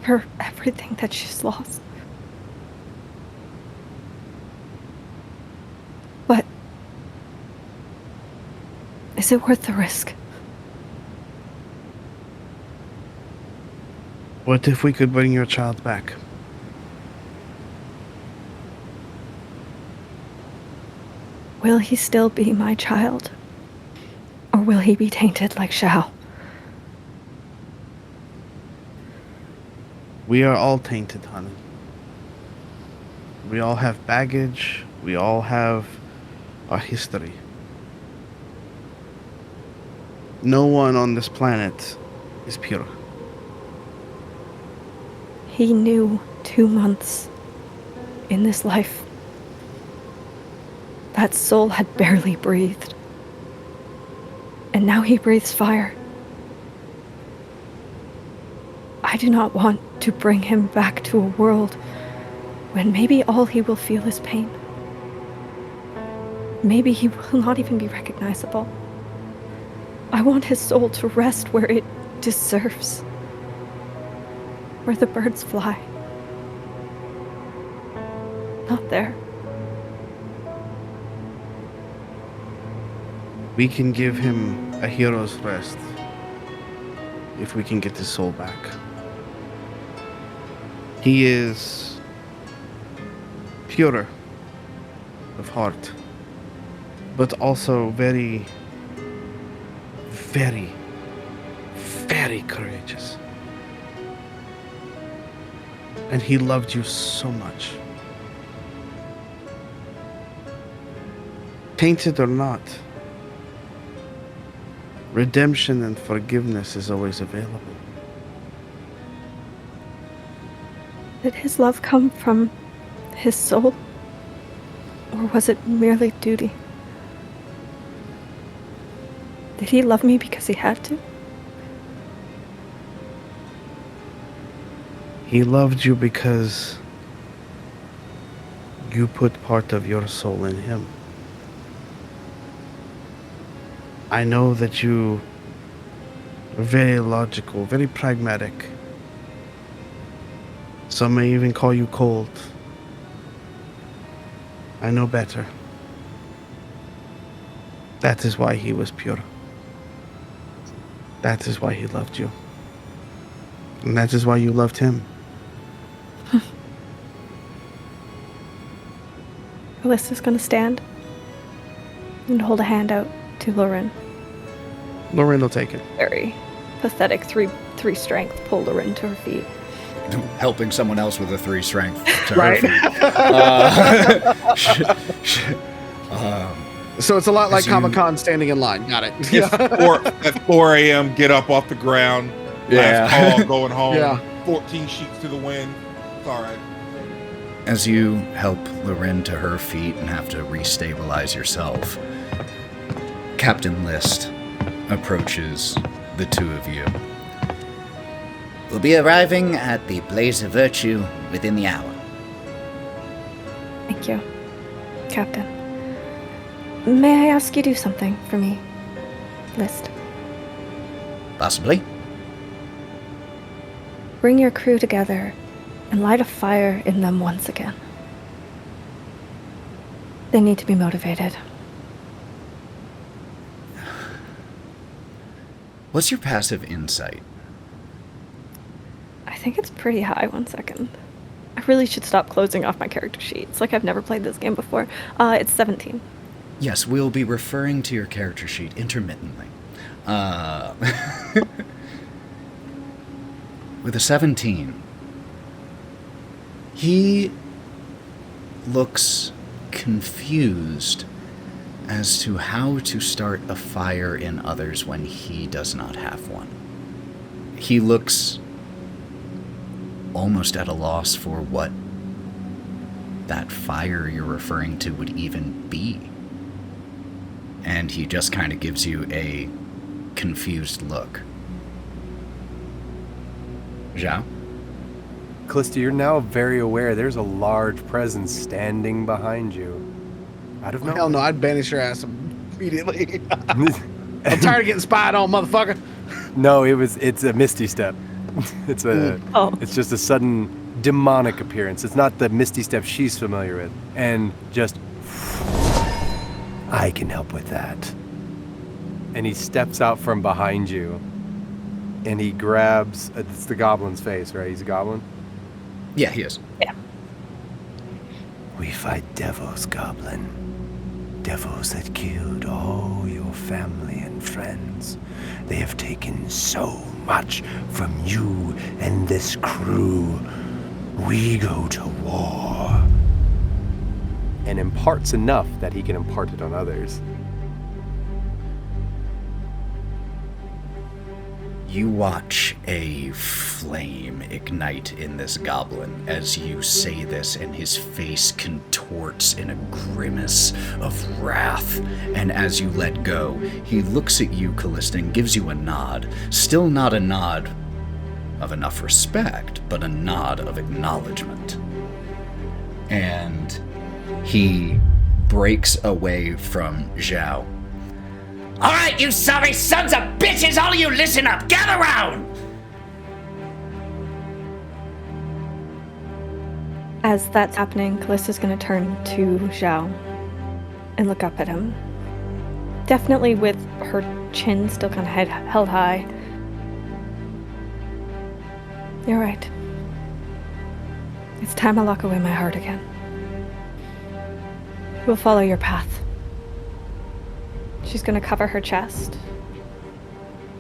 For everything that she's lost. But is it worth the risk? What if we could bring your child back? Will he still be my child? Or will he be tainted like Zhou? We are all tainted, honey. We all have baggage. We all have our history. No one on this planet is pure. He knew 2 months in this life. That soul had barely breathed. And now he breathes fire. I do not want to bring him back to a world when maybe all he will feel is pain. Maybe he will not even be recognizable. I want his soul to rest where it deserves. Where the birds fly. Not there. We can give him a hero's rest if we can get his soul back. He is purer of heart, but also very, very, very courageous. And he loved you so much. Tainted or not, redemption and forgiveness is always available. Did his love come from his soul? Or was it merely duty? Did he love me because he had to? He loved you because you put part of your soul in him. I know that you are very logical, very pragmatic. Some may even call you cold. I know better. That is why he was pure. That is why he loved you. And that is why you loved him. Kalista's gonna stand and hold a hand out to Lorwryn. Lorwryn will take it. Very pathetic three strength pull Lorwryn to her feet. Helping someone else with a 3 strength to Right. her feet. So it's a lot like As you- Comic-Con standing in line. Got it. At 4 a.m., get up off the ground. Yeah. Last call, going home. Yeah. 14 sheets to the wind. It's all right. As you help Lorwryn to her feet and have to restabilize yourself, Captain List approaches the two of you. We'll be arriving at the Blaze of Virtue within the hour. Thank you, Captain. May I ask you to do something for me, List? Possibly. Bring your crew together and light a fire in them once again. They need to be motivated. What's your passive insight? I think it's pretty high. 1 second. I really should stop closing off my character sheet. It's like I've never played this game before. It's 17. Yes, we'll be referring to your character sheet intermittently. With a 17, he looks confused as to how to start a fire in others when he does not have one. He looks almost at a loss for what that fire you're referring to would even be. And he just kind of gives you a confused look. Zhou? Kalista, you're now very aware there's a large presence standing behind you. Out of nowhere. Hell no, I'd banish your ass immediately. I'm tired of getting spied on, motherfucker. No, it's a misty step. It's just a sudden demonic appearance. It's not the misty step she's familiar with. And just, I can help with that. And he steps out from behind you. And he grabs, it's the goblin's face, right? He's a goblin? Yeah, he is. Yeah. We fight devils, goblin. Devils that killed all your family and friends. They have taken so much from you and this crew. We go to war. and imparts enough that he can impart it on others. You watch a flame ignite in this goblin as you say this, and his face contorts in a grimace of wrath. And as you let go, he looks at you, Kalista, and gives you a nod. Still not a nod of enough respect, but a nod of acknowledgement. And he breaks away from Zhou. All right, you sorry sons of bitches, all of you listen up. Gather round. As that's happening, Kalista's gonna turn to Zhou and look up at him. Definitely with her chin still kind of held high. You're right. It's time I lock away my heart again. We'll follow your path. She's gonna cover her chest,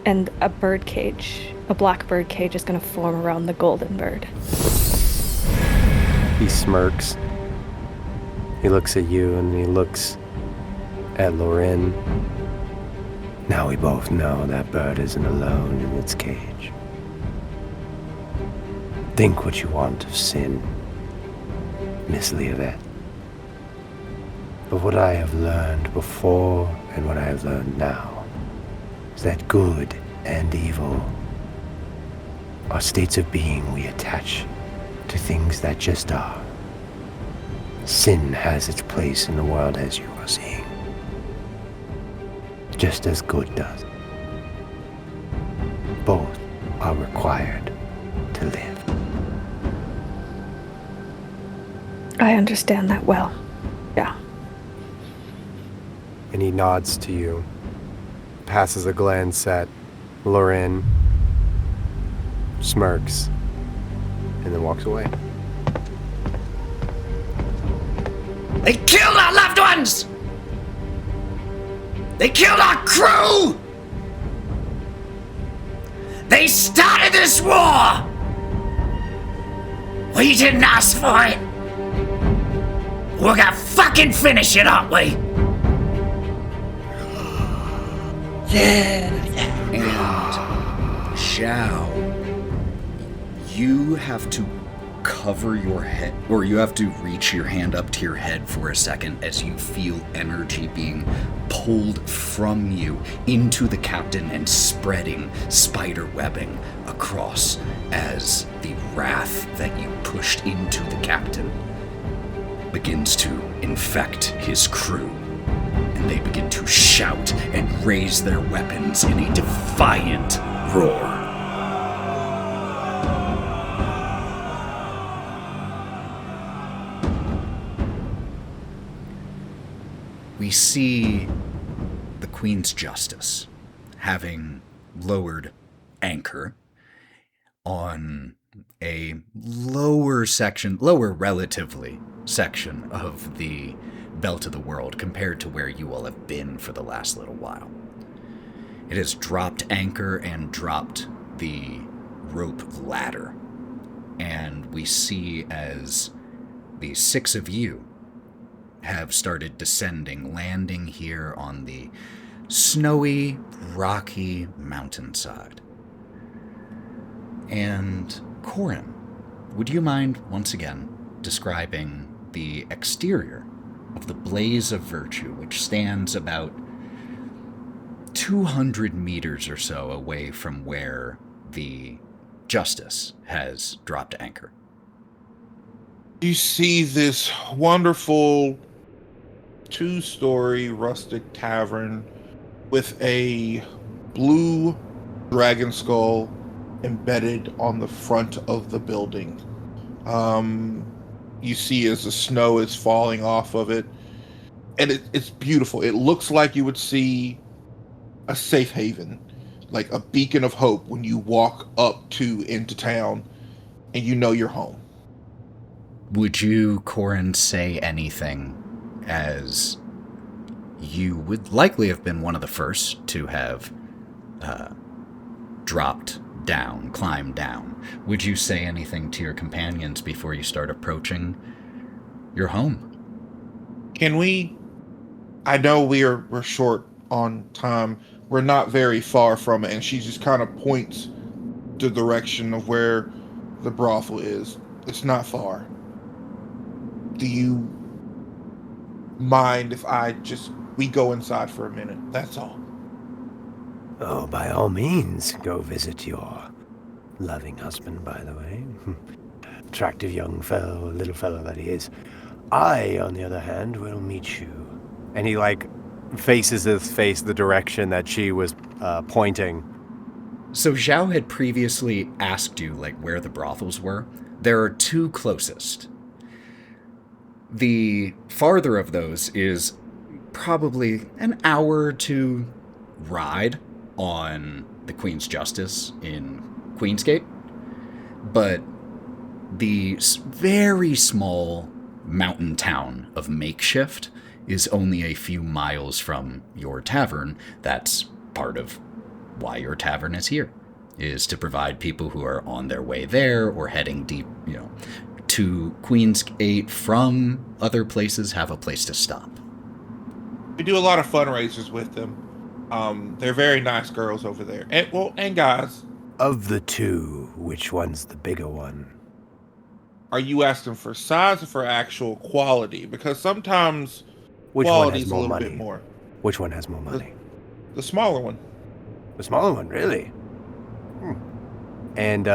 and a bird cage, a black bird cage, is gonna form around the golden bird. He smirks. He looks at you and he looks at Lorwryn. Now we both know that bird isn't alone in its cage. Think what you want of sin, Miss Leavet. But what I have learned before and what I have learned now is that good and evil are states of being we attach to things that just are. Sin has its place in the world as you are seeing, just as good does. Both are required to live. I understand that well. Yeah. And he nods to you, passes a glance at Lorwryn, smirks, and then walks away. They killed our loved ones! They killed our crew! They started this war! We didn't ask for it! We're gonna fucking finish it, aren't we? And Zhou, you have to cover your head, or you have to reach your hand up to your head for a second as you feel energy being pulled from you into the captain and spreading spider webbing across as the wrath that you pushed into the captain begins to infect his crew. And they begin to shout and raise their weapons in a defiant roar. We see the Queen's Justice having lowered anchor on a lower relatively section of the Belt of the World compared to where you all have been for the last little while. It has dropped anchor and dropped the rope ladder. And we see as the six of you have started descending, landing here on the snowy, rocky mountainside. And Korrin, would you mind once again describing the exterior of the Blaze of Virtue, which stands about 200 meters or so away from where the Justice has dropped anchor? You see this wonderful 2-story rustic tavern with a blue dragon skull embedded on the front of the building. You see as the snow is falling off of it, and it's beautiful. It looks like you would see a safe haven, like a beacon of hope when you walk up to into town and you know you're home. Would you, Korrin, say anything, as you would likely have been one of the first to have climbed down? Would you say anything to your companions before you start approaching your home? Can we... I know we're short on time. We're not very far from it, and she just kind of points the direction of where the brothel is. It's not far. Do you mind if we go inside for a minute? That's all. Oh, by all means, go visit your loving husband, by the way. Attractive young little fellow that he is. I, on the other hand, will meet you. And he, faces his face the direction that she was pointing. So Zhou had previously asked you, where the brothels were. There are two closest. The farther of those is probably an hour or two ride on the Queen's Justice in Queensgate. But the very small mountain town of Makeshift is only a few miles from your tavern. That's part of why your tavern is here, is to provide people who are on their way there or heading deep, to Queensgate from other places have a place to stop. We do a lot of fundraisers with them. They're very nice girls over there. And guys. Of the two, which one's the bigger one? Are you asking for size or for actual quality? Because sometimes which quality's one has more a little money? bit more. Which one has more money? The smaller one. The smaller one, really? And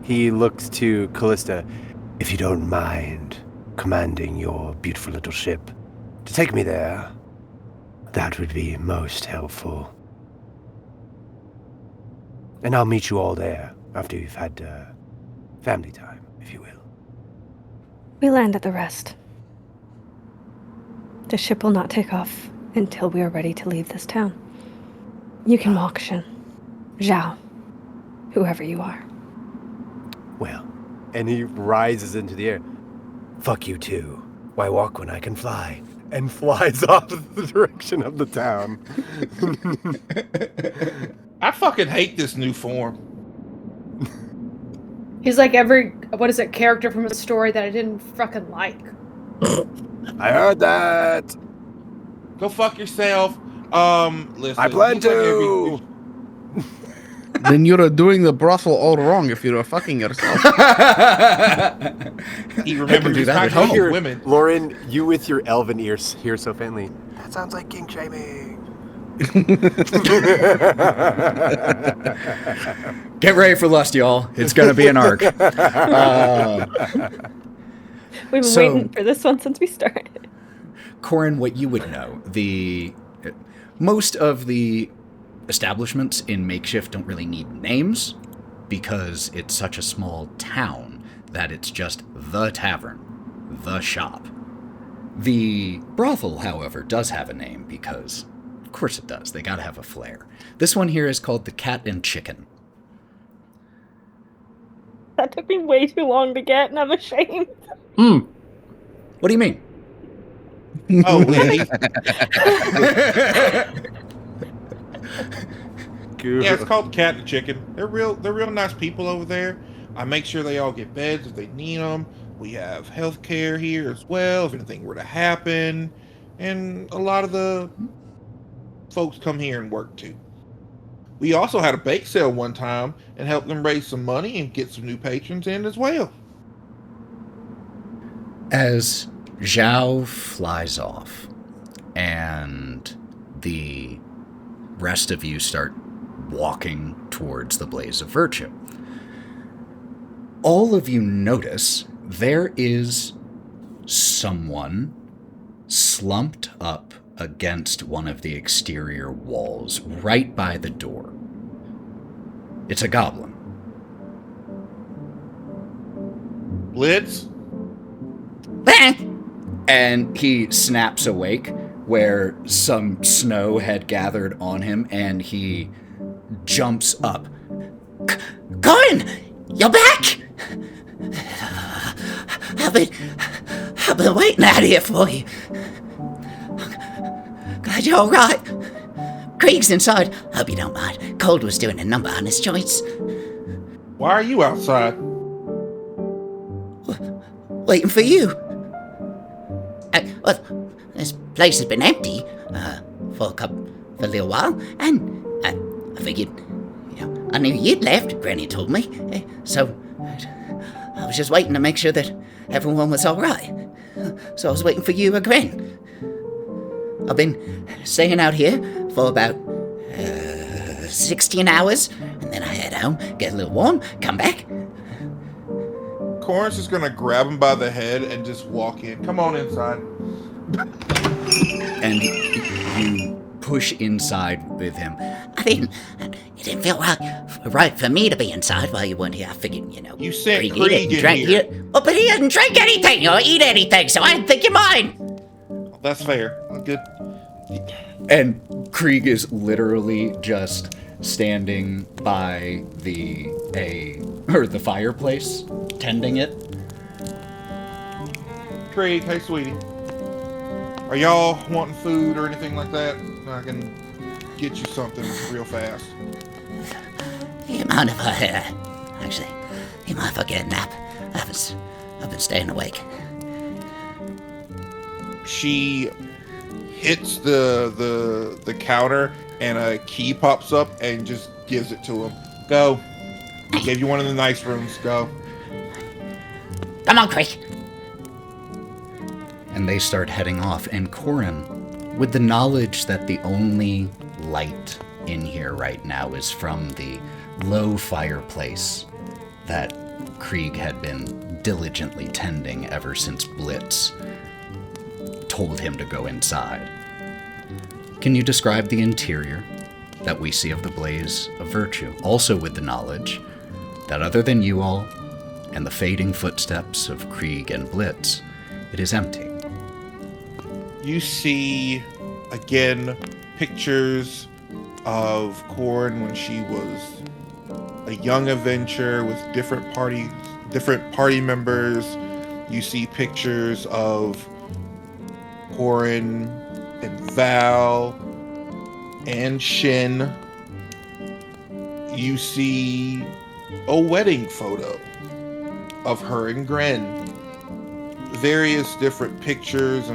he looks to Kalista. If you don't mind commanding your beautiful little ship to take me there, that would be most helpful. And I'll meet you all there after you've had family time, if you will. We land at the rest. The ship will not take off until we are ready to leave this town. You can walk, Shin. Zhou. Whoever you are. Well, and he rises into the air. Fuck you too. Why walk when I can fly? And flies off the direction of the town. I fucking hate this new form. He's like every, character from a story that I didn't fucking like. I heard that. Go fuck yourself. Listen. I plan to. Then you're doing the brothel all wrong if you're fucking yourself. He remembers do that at home. home. Women. Lorwryn, you with your elven ears hear so faintly. That sounds like king shaming. Get ready for lust, y'all. It's going to be an arc. We've been waiting for this one since we started. Korrin, what you would know, most of the establishments in Makeshift don't really need names because it's such a small town that it's just the tavern, the shop. The brothel, however, does have a name because, of course it does. They gotta have a flair. This one here is called the Cat and Chicken. That took me way too long to get, and I'm ashamed. What do you mean? Oh, really? Yeah, it's called Cat and Chicken. They're real nice people over there. I make sure they all get beds if they need them. We have health care here as well if anything were to happen. And a lot of the folks come here and work too. We also had a bake sale one time and helped them raise some money and get some new patrons in as well. As Zhou flies off and the rest of you start walking towards the Blaze of Virtue, all of you notice there is someone slumped up against one of the exterior walls right by the door. It's a goblin. Blitz? And he snaps awake where some snow had gathered on him, and he jumps up. Korrin, you're back! I've been waiting out here for you. Glad you're all right. Krieg's inside. Hope you don't mind. Cold was doing a number on his joints. Why are you outside? Waiting for you. Well, this place has been empty for a little while, and I figured, I knew you'd left, Granny told me, so I was just waiting to make sure that everyone was all right. So I was waiting for you again. I've been staying out here for about 16 hours, and then I head home, get a little warm, come back. Korrin's just gonna grab him by the head and just walk in. Come on inside. And you push inside with him. It didn't feel right for me to be inside while you weren't here. I figured, You sent Krieg Krieg in here. Oh, but he doesn't drink anything or eat anything, so I didn't think you're mine. That's fair. Good. And Krieg is literally just standing by the fireplace, tending it. Krieg, hey sweetie. Are y'all wanting food or anything like that? I can get you something real fast. You mind if I, you mind if I get a nap? I've been staying awake. She hits the counter and a key pops up and just gives it to him. Go. I gave you one of the nice rooms. Go. Come on, Krieg. And they start heading off, and Korrin, with the knowledge that the only light in here right now is from the low fireplace that Krieg had been diligently tending ever since Blitz told him to go inside. Can you describe the interior that we see of the Blaze of Virtue, also with the knowledge that other than you all and the fading footsteps of Krieg and Blitz, it is empty? You see, again, pictures of Korrin when she was a young adventurer with different party members. You see pictures of Korrin and Val and Shin. You see a wedding photo of her and Gren. Various different pictures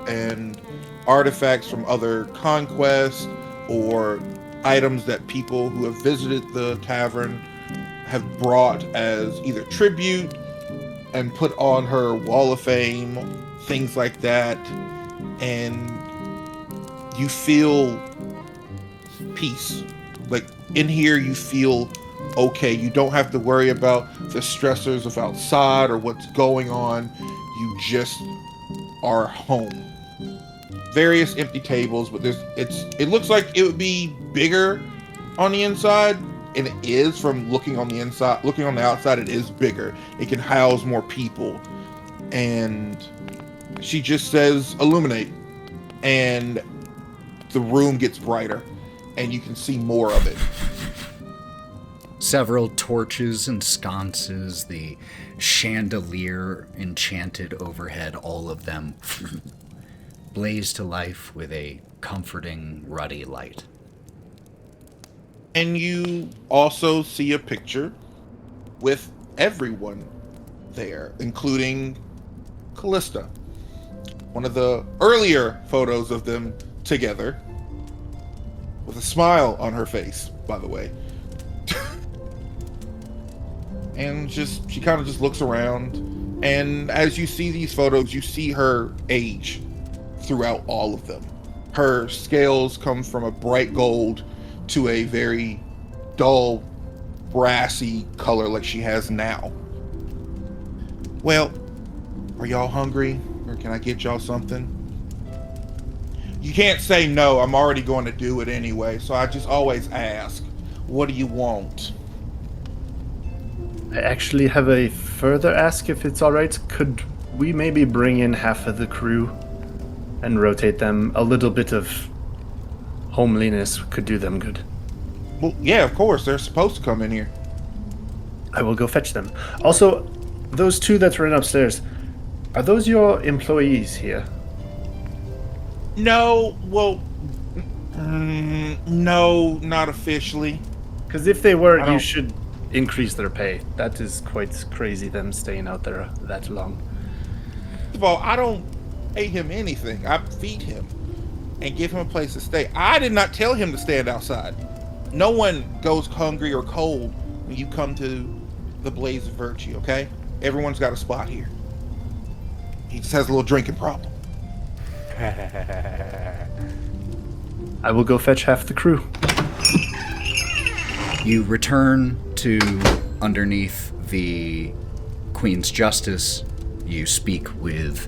and artifacts from other conquests or items that people who have visited the tavern have brought as either tribute and put on her wall of fame, things like that. And you feel peace. Like in here you feel okay. You don't have to worry about the stressors of outside or what's going on. You just are home. Various empty tables, but it looks like it would be bigger on the inside, and it is. From looking on the inside, looking on the outside, it is bigger. It can house more people. And she just says illuminate, and the room gets brighter and you can see more of it. Several torches and sconces, the chandelier enchanted overhead, all of them blaze to life with a comforting, ruddy light. And you also see a picture with everyone there, including Kalista. One of the earlier photos of them together, with a smile on her face, by the way. And she kind of just looks around, and as you see these photos, you see her age throughout all of them. Her scales come from a bright gold to a very dull, brassy color like she has now. Well, are y'all hungry, or can I get y'all something? You can't say no. I'm already going to do it anyway, so I just always ask, what do you want? I actually have a further ask, if it's alright. Could we maybe bring in half of the crew and rotate them? A little bit of homeliness could do them good. Well, yeah, of course. They're supposed to come in here. I will go fetch them. Also, those two that ran upstairs, are those your employees here? No, well, no, not officially. Because if they were, you should increase their pay. That is quite crazy, them staying out there that long. First of all, I don't pay him anything. I feed him and give him a place to stay. I did not tell him to stand outside. No one goes hungry or cold when you come to the Blaze of Virtue, okay? Everyone's got a spot here. He just has a little drinking problem. I will go fetch half the crew. You return to underneath the Queen's Justice. You speak with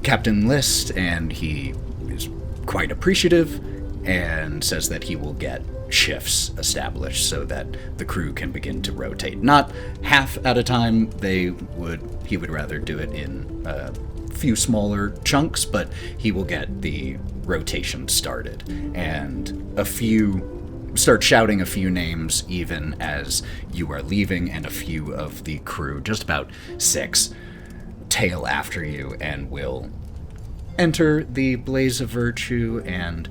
Captain List, and he is quite appreciative and says that he will get shifts established so that the crew can begin to rotate. Not half at a time. He would rather do it in a few smaller chunks, but he will get the rotation started. And start shouting a few names even as you are leaving, and a few of the crew, just about 6, tail after you and will enter the Blaze of Virtue and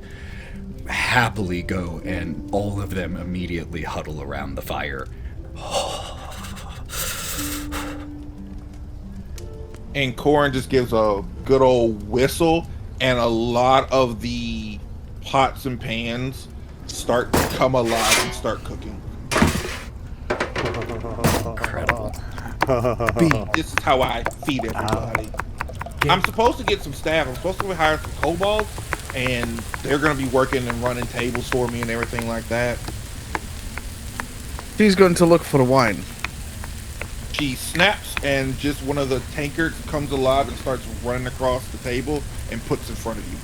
happily go, and all of them immediately huddle around the fire. And Korrin just gives a good old whistle, and a lot of the pots and pans start to come alive and start cooking. Incredible. This is how I feed everybody. I'm supposed to get some staff. I'm supposed to hire some kobolds, and they're going to be working and running tables for me and everything like that. She's going to look for the wine. She snaps, and just one of the tankards comes alive and starts running across the table and puts in front of you.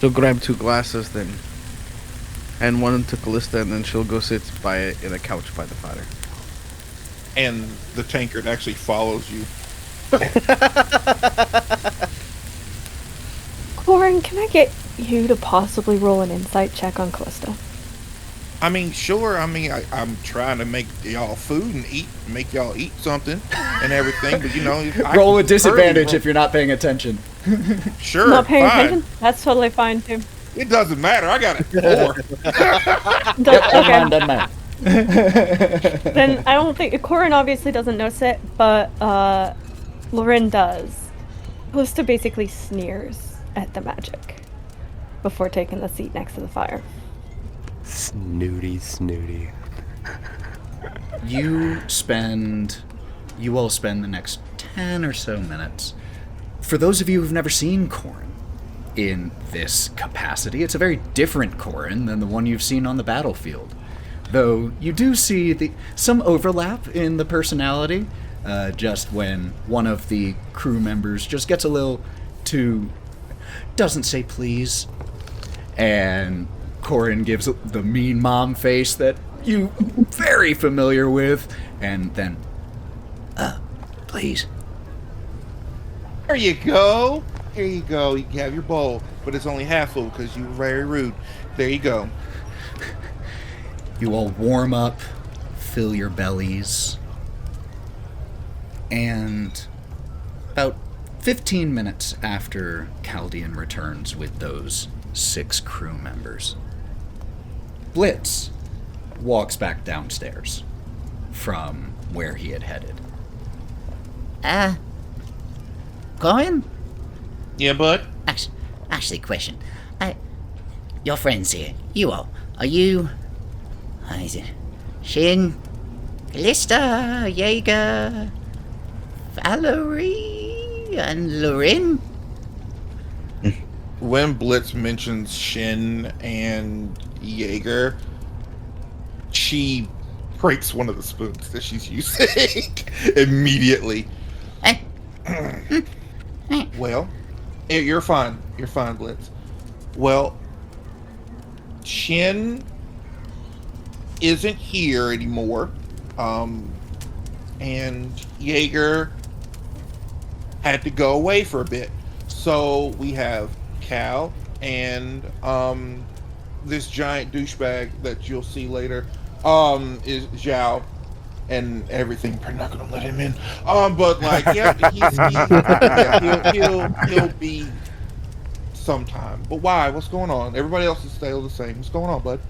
She'll grab 2 glasses then, and one to Kalista, and then she'll go sit by it in a couch by the fire. And the tankard actually follows you. Korrin, can I get you to possibly roll an insight check on Kalista? I mean, sure. I mean, I'm trying to make y'all food and make y'all eat something and everything, but roll with disadvantage if you're not paying attention. Sure, not paying fine. attention? That's totally fine too. It doesn't matter. I got it 4. Doesn't matter. Then I don't think Korrin obviously doesn't notice it, but Lorwryn does. Kalista basically sneers at the magic before taking the seat next to the fire. Snooty. You all spend the next 10 or so minutes. For those of you who've never seen Korrin in this capacity, it's a very different Korrin than the one you've seen on the battlefield. Though you do see some overlap in the personality, just when one of the crew members just gets a little too... doesn't say please. And Korrin gives the mean mom face that you very familiar with, and then, please. There you go. Here you go. You can have your bowl, but it's only half full because you were very rude. There you go. You all warm up, fill your bellies, and about 15 minutes after Kaldian returns with those 6 crew members, Blitz walks back downstairs from where he had headed. Korrin? Yeah, bud? Actually, question. Your friends here, you all, are you... What is it? Shin? Kalista? Jaeger? Valkerie? And Lorwryn? When Blitz mentions Shin and Jaeger, she breaks one of the spoons that she's using immediately. Well, you're fine. You're fine, Blitz. Well, Shin isn't here anymore. And Jaeger had to go away for a bit. So we have Cal and this giant douchebag that you'll see later is Zhou and everything. We're not gonna let him in. But like, yeah, he'll be sometime. But why? What's going on? Everybody else is still the same. What's going on, bud?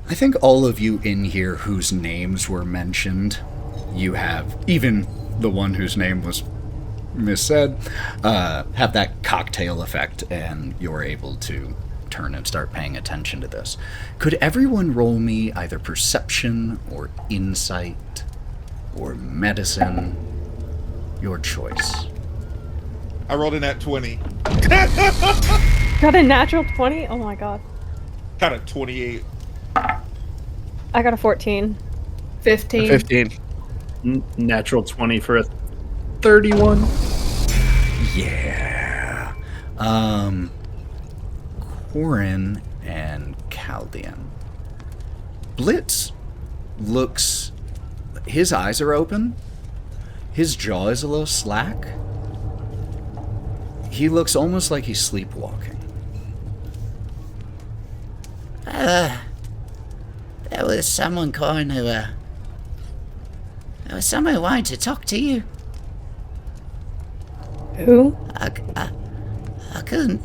I think all of you in here whose names were mentioned, you have, even the one whose name was missaid, have that cocktail effect, and you're able to turn and start paying attention to this. Could everyone roll me either perception or insight or medicine? Your choice. I rolled in at 20. Got a natural 20? Oh my god. Got a 28. I got a 14. 15. 15. Natural 20 for a 31. Yeah. Korrin and Kaldian. Blitz looks... His eyes are open. His jaw is a little slack. He looks almost like he's sleepwalking. There was someone calling who, there was someone who wanted to talk to you. Who? I couldn't...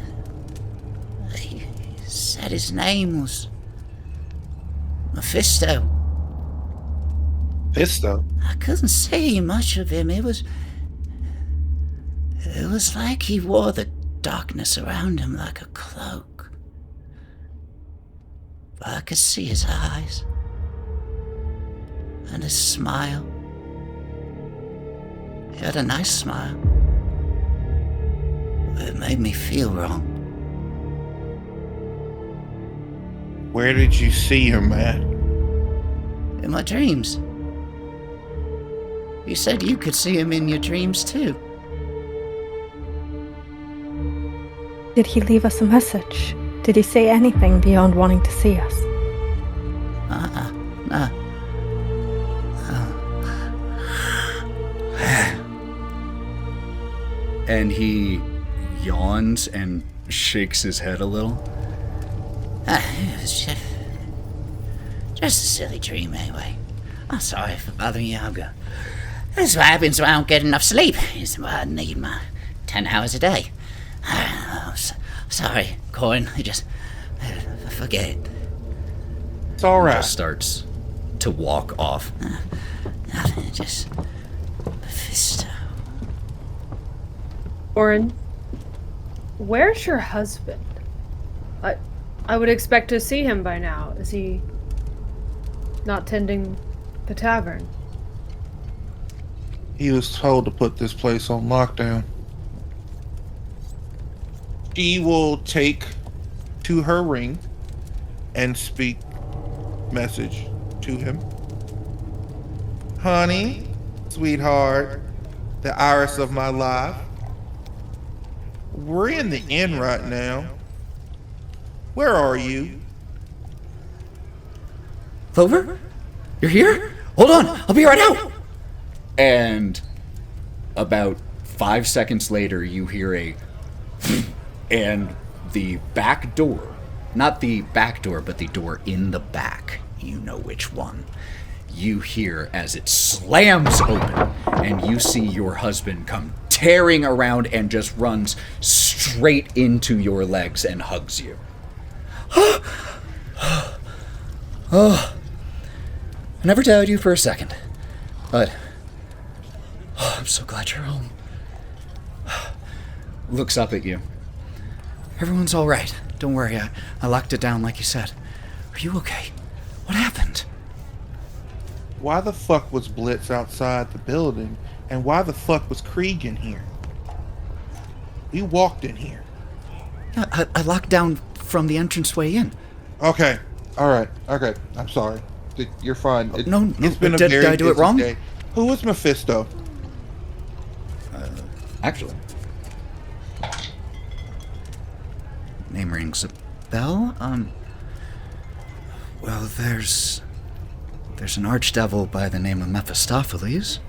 He said his name was... Mephisto. Mephisto? I couldn't see much of him. It was like he wore the darkness around him like a cloak. But I could see his eyes. And his smile. He had a nice smile. It made me feel wrong. Where did you see him, Matt? In my dreams. You said you could see him in your dreams too. Did he leave us a message? Did he say anything beyond wanting to see us? No. And he yawns and shakes his head a little. It was just a silly dream anyway. I'm sorry for bothering you. That's what happens when I don't get enough sleep. It's why I need my 10 hours a day. Sorry, Korrin. I just... forget it. It's alright. Just starts to walk off. Nothing, just... Mephisto. Korrin, where's your husband? I would expect to see him by now. Is he not tending the tavern? He was told to put this place on lockdown. She will take to her ring and speak message to him. Honey, sweetheart, the iris of my life. We're in the inn right now. Where are you? Clover? You're here? Hold on, I'll be right out! And about 5 seconds later, you hear a... and the back door, not the back door, but the door in the back, you know which one, you hear as it slams open, and you see your husband come tearing around and just runs straight into your legs and hugs you. Oh, I never doubted you for a second, but I'm so glad you're home. Looks up at you. Everyone's all right. Don't worry, I locked it down like you said. Are you okay? What happened? Why the fuck was Blitz outside the building? And why the fuck was Krieg in here? We walked in here. I locked down from the entranceway in. Okay. Alright. Okay. I'm sorry. You're fine. No, it's been a did very I do it busy wrong? day. Who was Mephisto? Actually. Name rings a bell? Well, there's an archdevil by the name of Mephistopheles.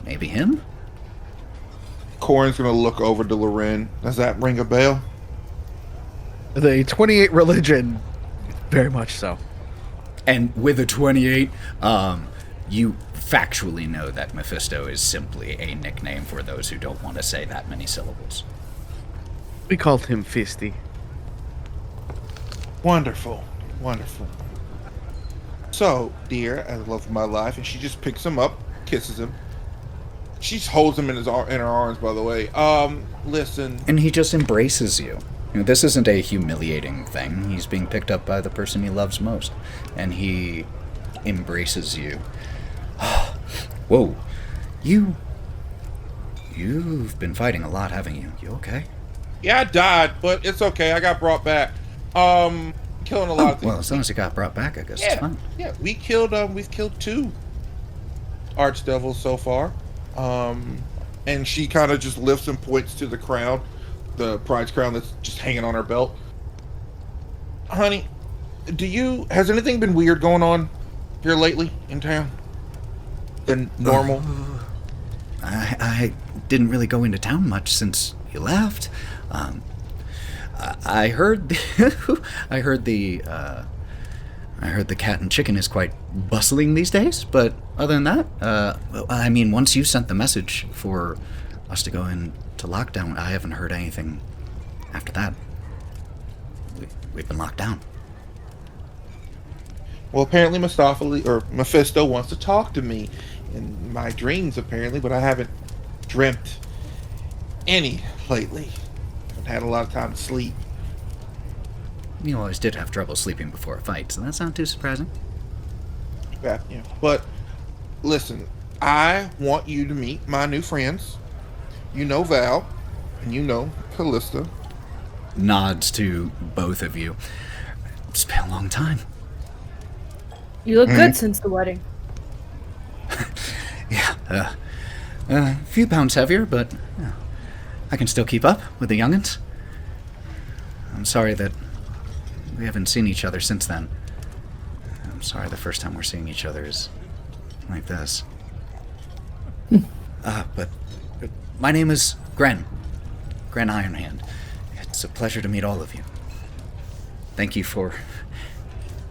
Maybe him? Korrin's gonna look over to Lorwryn. Does that ring a bell? The 28 religion, very much so. And with a 28, you factually know that Mephisto is simply a nickname for those who don't want to say that many syllables. We called him Fisty. Wonderful. Wonderful. So, dear, I love my life, and she just picks him up, kisses him. She holds him in her arms, by the way. Listen. And he just embraces you. This isn't a humiliating thing. He's being picked up by the person he loves most. And he embraces you. Whoa. You've been fighting a lot, haven't you? You okay? Yeah, I died, but it's okay. I got brought back. Killing a lot of things. Well, as long as you got brought back, I guess it's fine. Yeah, we've killed 2 archdevils so far. And she kind of just lifts and points to the crown, the pride's crown that's just hanging on her belt. Honey, has anything been weird going on here lately in town than normal? I didn't really go into town much since you left. I heard the cat and chicken is quite bustling these days, but other than that, I mean, once you sent the message for us to go into lockdown, I haven't heard anything after that. We've been locked down. Well, apparently Mephisto wants to talk to me in my dreams, apparently, but I haven't dreamt any lately. I've had a lot of time to sleep. You always did have trouble sleeping before a fight, so that's not too surprising. Yeah. But listen, I want you to meet my new friends. You know Val, and you know Kalista. Nods to both of you. It's been a long time. You look good since the wedding. Yeah, a few pounds heavier, but I can still keep up with the young'uns. I'm sorry that we haven't seen each other since then. I'm sorry the first time we're seeing each other is like this. But my name is Gren Ironhand. It's a pleasure to meet all of you. Thank you for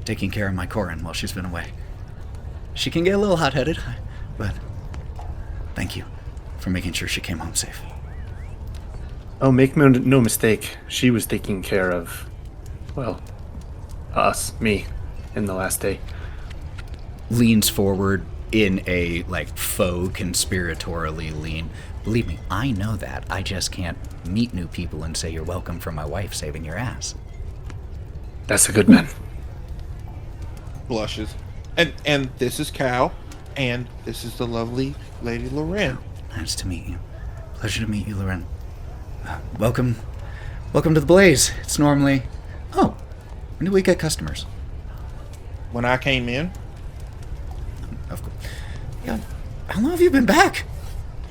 taking care of my Korrin while she's been away. She can get a little hot-headed, but thank you for making sure she came home safe. Oh, make no mistake. She was taking care of, well, me, in the last day. Leans forward in a, faux conspiratorially lean. Believe me, I know that. I just can't meet new people and say you're welcome for my wife saving your ass. That's a good man. Blushes. And this is Cal, and this is the lovely Lady Lorwryn. Nice to meet you. Pleasure to meet you, Lorwryn. Welcome to the Blaze. It's normally... Oh, when do we get customers? When I came in. Of course. Yeah. How long have you been back?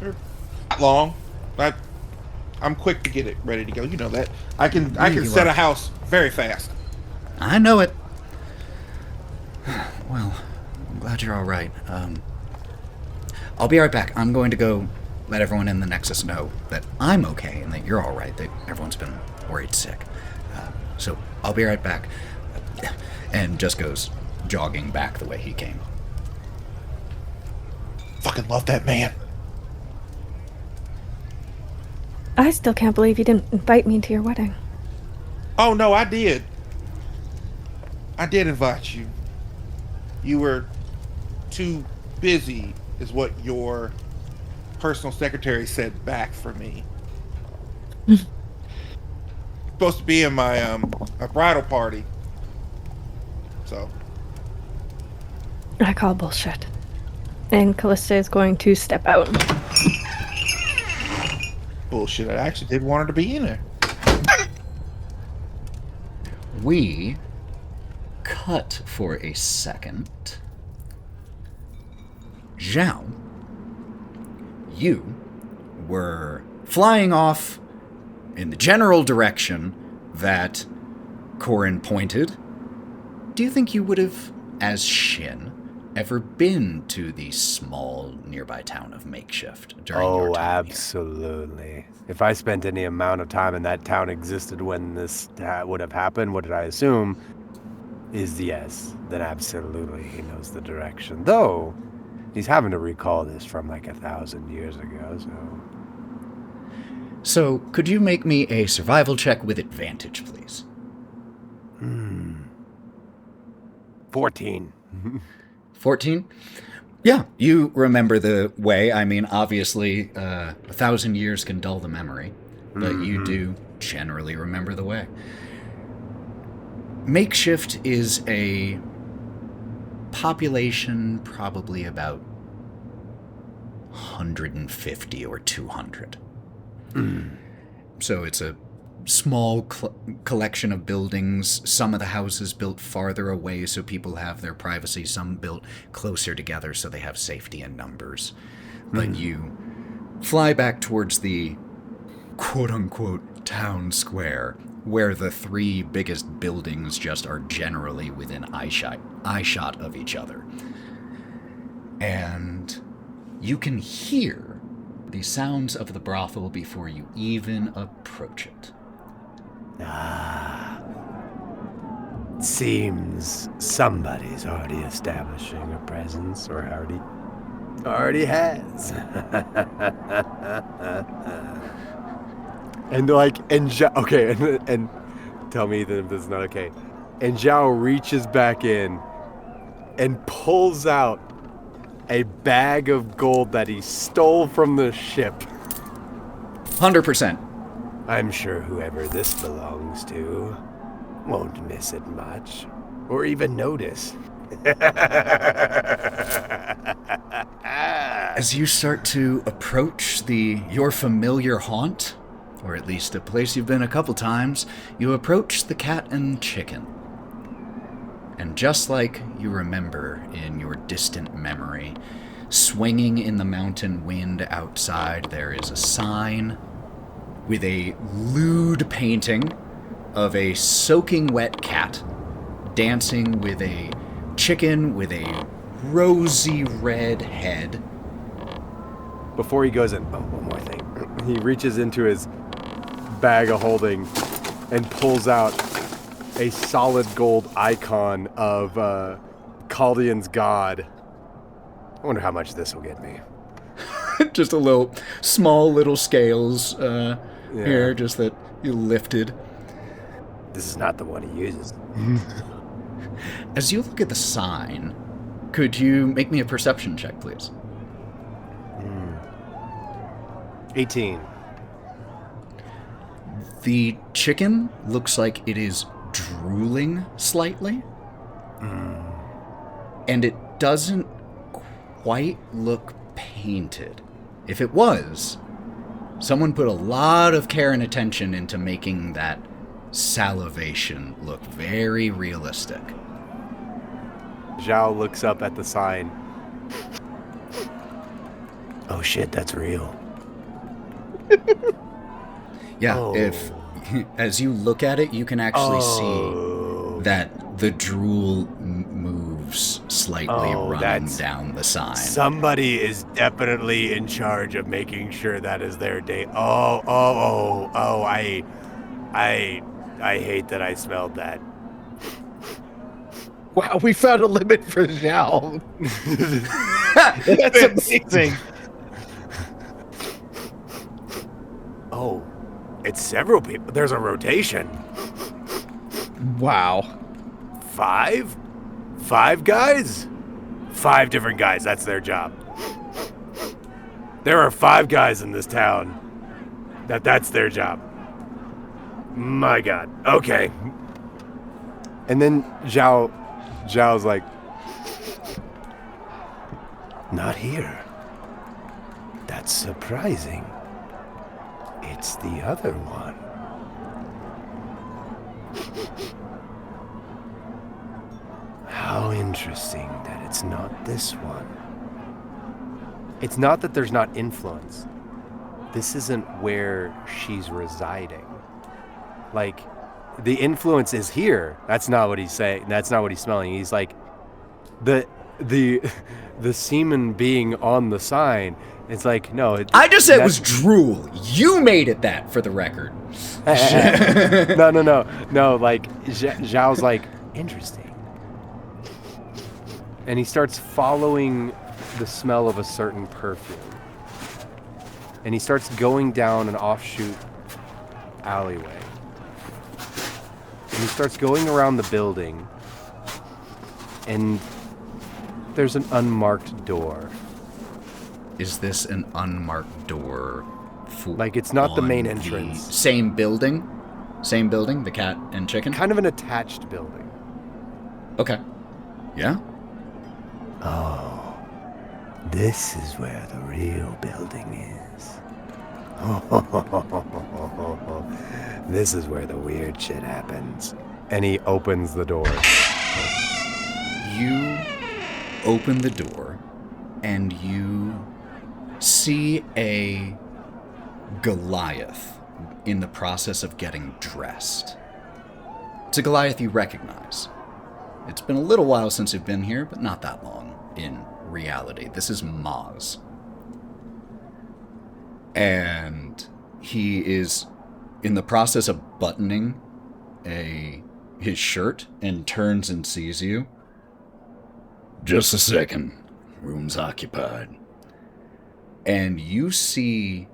Not long. I'm quick to get it ready to go. You know that. I can set a house very fast. I know it. Well, I'm glad you're all right. I'll be right back. I'm going to go let everyone in the Nexus know that I'm okay and that you're all right, that everyone's been worried sick. So I'll be right back. And just goes jogging back the way he came. Fucking love that man. I still can't believe you didn't invite me to your wedding. Oh, no, I did. I did invite you. You were too busy, is what your personal secretary said back for me. Supposed to be in my bridal party. So. I call bullshit. And Kalista is going to step out. Bullshit. I actually did want her to be in there. We cut for a second. Zhou, you were flying off in the general direction that Korrin pointed. Do you think you would have, as Shin, ever been to the small nearby town of Makeshift during your time here? Absolutely. If I spent any amount of time in that town existed when this would have happened, what did I assume is yes. Then absolutely he knows the direction. Though, he's having to recall this from 1,000 years ago, so... So, could you make me a survival check with advantage, please? 14. 14? Yeah, you remember the way. I mean, obviously, 1,000 years can dull the memory, but you do generally remember the way. Makeshift is a population probably about 150 or 200. So it's a small collection of buildings. Some of the houses built farther away so people have their privacy. Some built closer together so they have safety in numbers. But you fly back towards the quote-unquote town square, where the three biggest buildings just are generally within eyeshot of each other. And you can hear the sounds of the brothel before you even approach it. Seems somebody's already establishing a presence, or already has. And Zhou, and tell me that this is not okay. And Zhou reaches back in and pulls out a bag of gold that he stole from the ship. 100%. I'm sure whoever this belongs to won't miss it much, or even notice. As you start to approach your familiar haunt, or at least a place you've been a couple times, you approach the Cat and Chicken. And just like you remember in your distant memory, swinging in the mountain wind outside, there is a sign with a lewd painting of a soaking wet cat dancing with a chicken with a rosy red head. Before he goes in, one more thing. He reaches into his bag of holding and pulls out a solid gold icon of Kaldian's god. I wonder how much this will get me. Just a small little scales here, just that you lifted. This is not the one he uses. As you look at the sign, could you make me a perception check, please? 18. The chicken looks like it is drooling slightly. And it doesn't quite look painted. If it was, someone put a lot of care and attention into making that salivation look very realistic. Zhou looks up at the sign. Oh shit, that's real. Yeah, if as you look at it, you can actually see that the drool moves slightly running down the sign. Somebody is definitely in charge of making sure that is their day. I hate that I smelled that. Wow, we found a limit for Zhou. That's amazing. Oh, it's several people. There's a rotation. Wow. 5? 5 guys? 5 different guys. That's their job. There are 5 guys in this town. That's their job. My God. Okay. And then Zhao's like, not here. That's surprising. It's the other one. How interesting that it's not this one. It's not that there's not influence. This isn't where she's residing. Like, the influence is here. That's not what he's saying. That's not what he's smelling. He's like, the semen being on the sign. It's like, no. I just said it was drool. You made it that, for the record. No. Like, Zhao's like, interesting. And he starts following the smell of a certain perfume. And he starts going down an offshoot alleyway. And he starts going around the building. And There's an unmarked door. Is this an unmarked door? Like, it's not the main entrance. Same building? Same building, the cat and chicken? Kind of an attached building. Okay. Yeah? Oh, this is where the real building is. This is where the weird shit happens. And he opens the door. You open the door, and you see a Goliath in the process of getting dressed. It's a Goliath you recognize. It's been a little while since you've been here, but not that long in reality. This is Maz. And he is in the process of buttoning his shirt and turns and sees you. Just a second. Room's occupied. And you see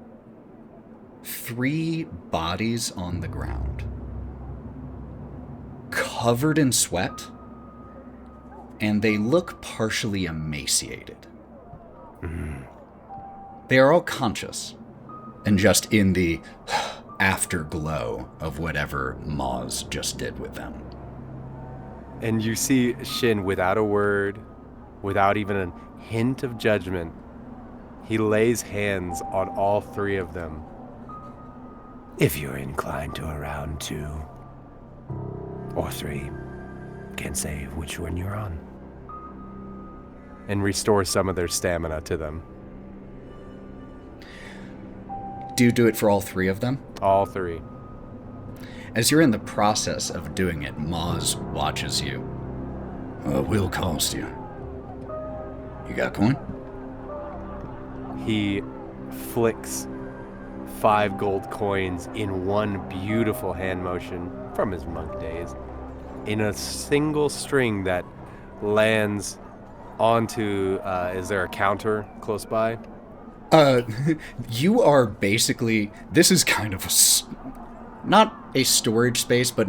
3 bodies on the ground, covered in sweat, and they look partially emaciated. They are all conscious, and just in the afterglow of whatever Maz just did with them. And you see Shin, without a word, without even a hint of judgment, he lays hands on all 3 of them. If you're inclined to a round 2 or 3, can't say which one you're on. And restore some of their stamina to them. Do you do it for all 3 of them? All 3. As you're in the process of doing it, Maz watches you. Will cost you. You got coin? He flicks 5 gold coins in one beautiful hand motion from his monk days in a single string that lands onto, is there a counter close by? You are basically, this is kind of not a storage space, but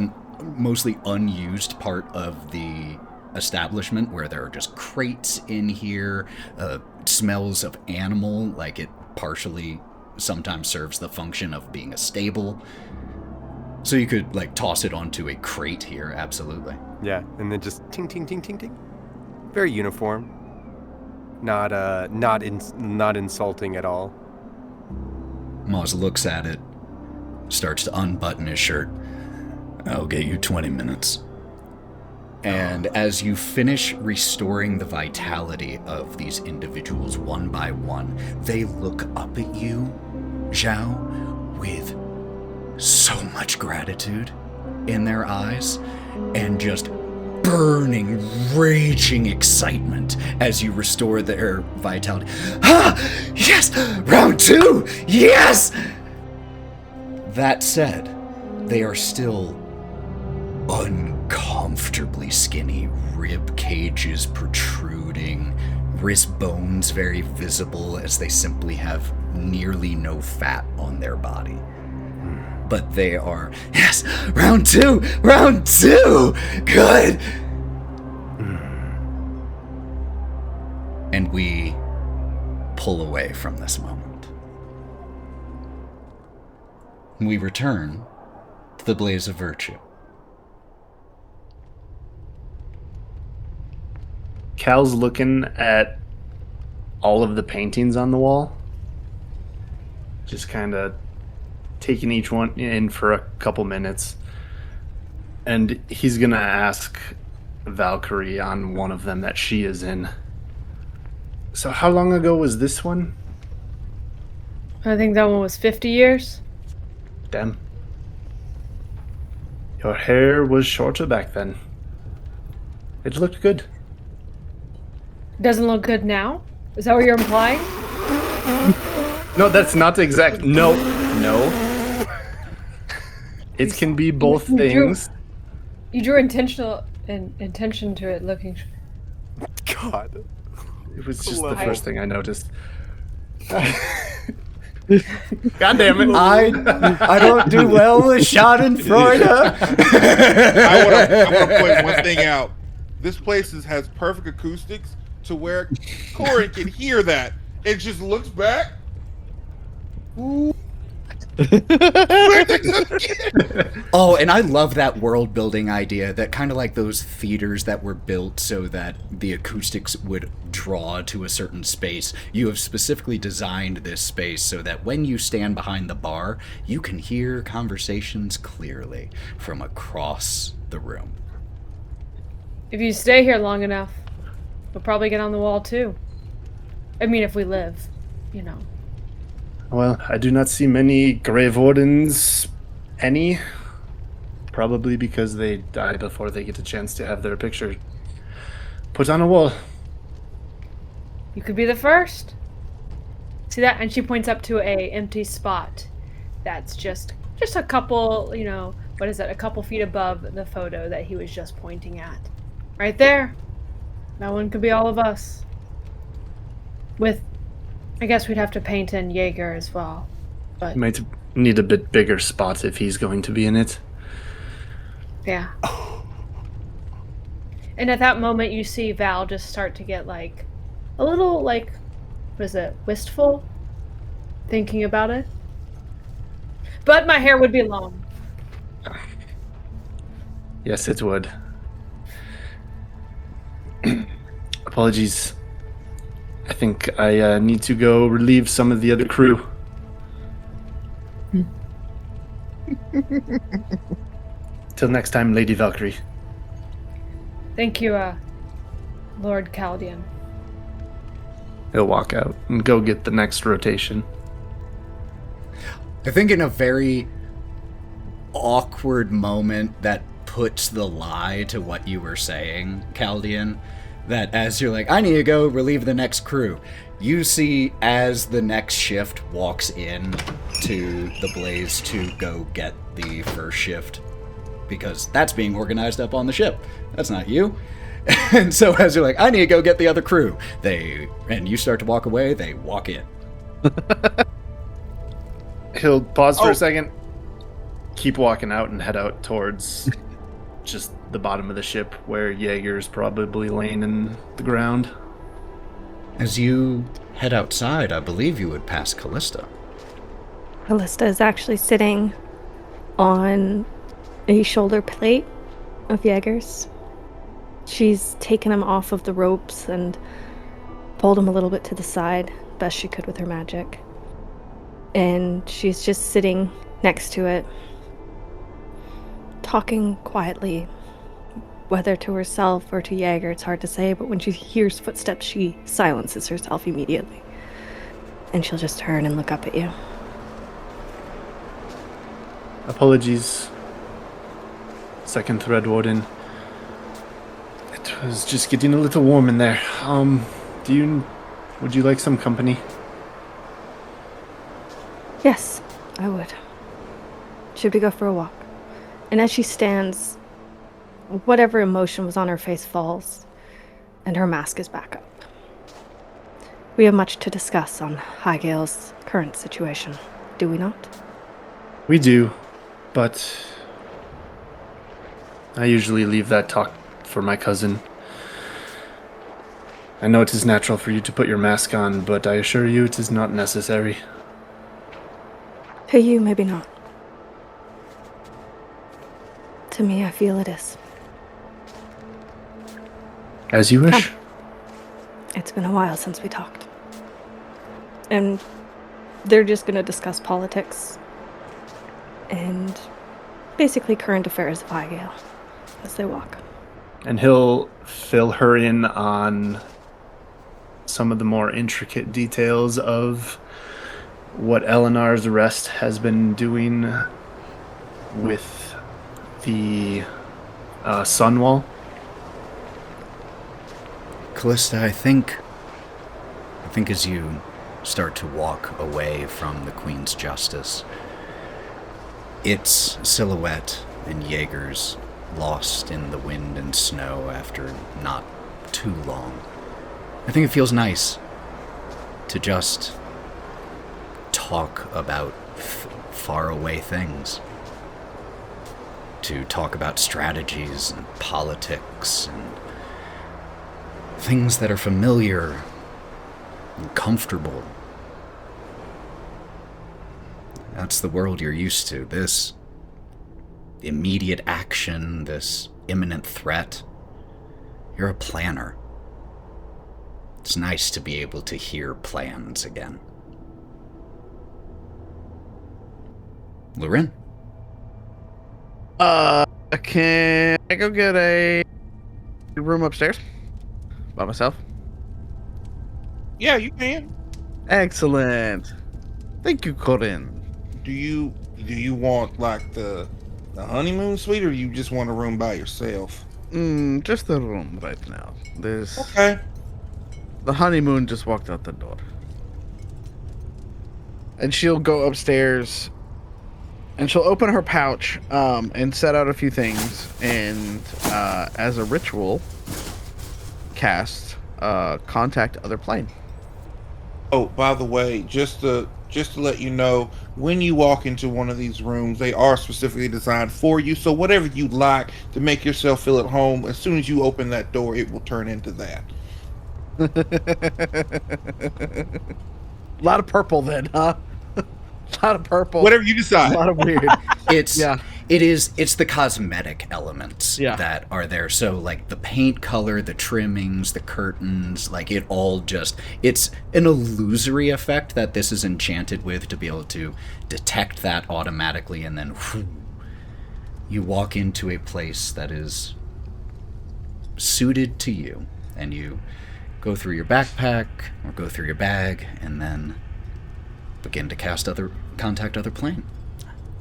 mostly unused part of the establishment where there are just crates in here, smells of animal, like it partially sometimes serves the function of being a stable. So you could like toss it onto a crate here, absolutely. Yeah, and then just ting ting ting ting ting. Very uniform. Not insulting at all. Maz looks at it, starts to unbutton his shirt. I'll get you 20 minutes. And as you finish restoring the vitality of these individuals one by one, they look up at you, Zhou, with so much gratitude in their eyes and just burning, raging excitement as you restore their vitality. Ah! Yes! Round 2! Yes! That said, they are still uncomfortably skinny, rib cages protruding, wrist bones very visible as they simply have nearly no fat on their body. But they are, yes, round 2! Round 2! Good! And we pull away from this moment. We return to the Blaze of Virtue. Cal's looking at all of the paintings on the wall, just kind of taking each one in for a couple minutes, and he's gonna ask Valkerie on one of them that she is in. So how long ago was this one? I think that one was 50 years. Damn. Your hair was shorter back then. It looked good. Doesn't look good now? Is that what you're implying? No, that's not the exact. No. It can be both things. You drew intention to it looking. God. It was just the first thing I noticed. God damn it! I don't do well with Schadenfreude. I want to point one thing out. This place has perfect acoustics to where Cory can hear that. It just looks back. Ooh. Oh, and I love that world building idea, that kind of like those theaters that were built so that the acoustics would draw to a certain space. You have specifically designed this space so that when you stand behind the bar, you can hear conversations clearly from across the room. If you stay here long enough, we'll probably get on the wall too. I mean, if we live, you know. Well, I do not see many Grave Wardens. Any. Probably because they die before they get a chance to have their picture put on a wall. You could be the first. See that? And she points up to a empty spot that's just a couple, you know, what is that? A couple feet above the photo that he was just pointing at. Right there. That one could be all of us. With, I guess we'd have to paint in Jaeger as well. But You might need a bit bigger spot if he's going to be in it. yeah. And at that moment, you see Val just start to get like a little like, what is it, wistful? Thinking about it. But my hair would be long. Yes, it would. Apologies. I think I need to go relieve some of the other crew. Till next time, Lady Valkerie. Thank you, Lord Kaldian. He'll walk out and go get the next rotation. I think in a very awkward moment that puts the lie to what you were saying, Kaldian, that as you're like, I need to go relieve the next crew, you see as the next shift walks in to the blaze to go get the first shift, because that's being organized up on the ship. That's not you. And so as you're like, I need to go get the other crew, and you start to walk away, they walk in. He'll pause for a second, keep walking out, and head out towards just the bottom of the ship where Jaeger's probably laying in the ground. As you head outside, I believe you would pass Kalista. Kalista is actually sitting on a shoulder plate of Jaeger's. She's taken him off of the ropes and pulled him a little bit to the side, best she could with her magic. And she's just sitting next to it, talking quietly, whether to herself or to Jaeger, it's hard to say, but when she hears footsteps, she silences herself immediately. And she'll just turn and look up at you. Apologies, Second Thread Warden. It was just getting a little warm in there. Would you like some company? Yes, I would. Should we go for a walk? And as she stands, whatever emotion was on her face falls, and her mask is back up. We have much to discuss on Highgale's current situation, do we not? We do, but I usually leave that talk for my cousin. I know it is natural for you to put your mask on, but I assure you it is not necessary. To you, maybe not. To me, I feel it is. As you wish. Come. It's been a while since we talked. And they're just going to discuss politics and basically current affairs of Highgale as they walk. And he'll fill her in on some of the more intricate details of what Elinar's arrest has been doing with the Sunwall. Kalista, I think as you start to walk away from the Queen's Justice, its silhouette and Jaeger's lost in the wind and snow after not too long, I think it feels nice to just talk about faraway things. To talk about strategies and politics and things that are familiar and comfortable. That's the world you're used to. This immediate action, this imminent threat. You're a planner. It's nice to be able to hear plans again. Lorwryn? Can I go get a room upstairs by myself? Yeah, you can. Excellent. Thank you, Korrin. Do you want like the honeymoon suite, or you just want a room by yourself? Just the room right now. There's Okay. the honeymoon just walked out the door. And she'll go upstairs and she'll open her pouch and set out a few things and as a ritual cast contact other plane. Oh, by the way, just to let you know, when you walk into one of these rooms, they are specifically designed for you. So whatever you'd like to make yourself feel at home, as soon as you open that door, it will turn into that. A lot of purple then, huh? A lot of purple. Whatever you decide. A lot of weird. It's the cosmetic elements that are there. So like the paint color, the trimmings, the curtains, like it all just, it's an illusory effect that this is enchanted with to be able to detect that automatically, and then you walk into a place that is suited to you, and you go through your backpack or go through your bag and then begin to contact other plane.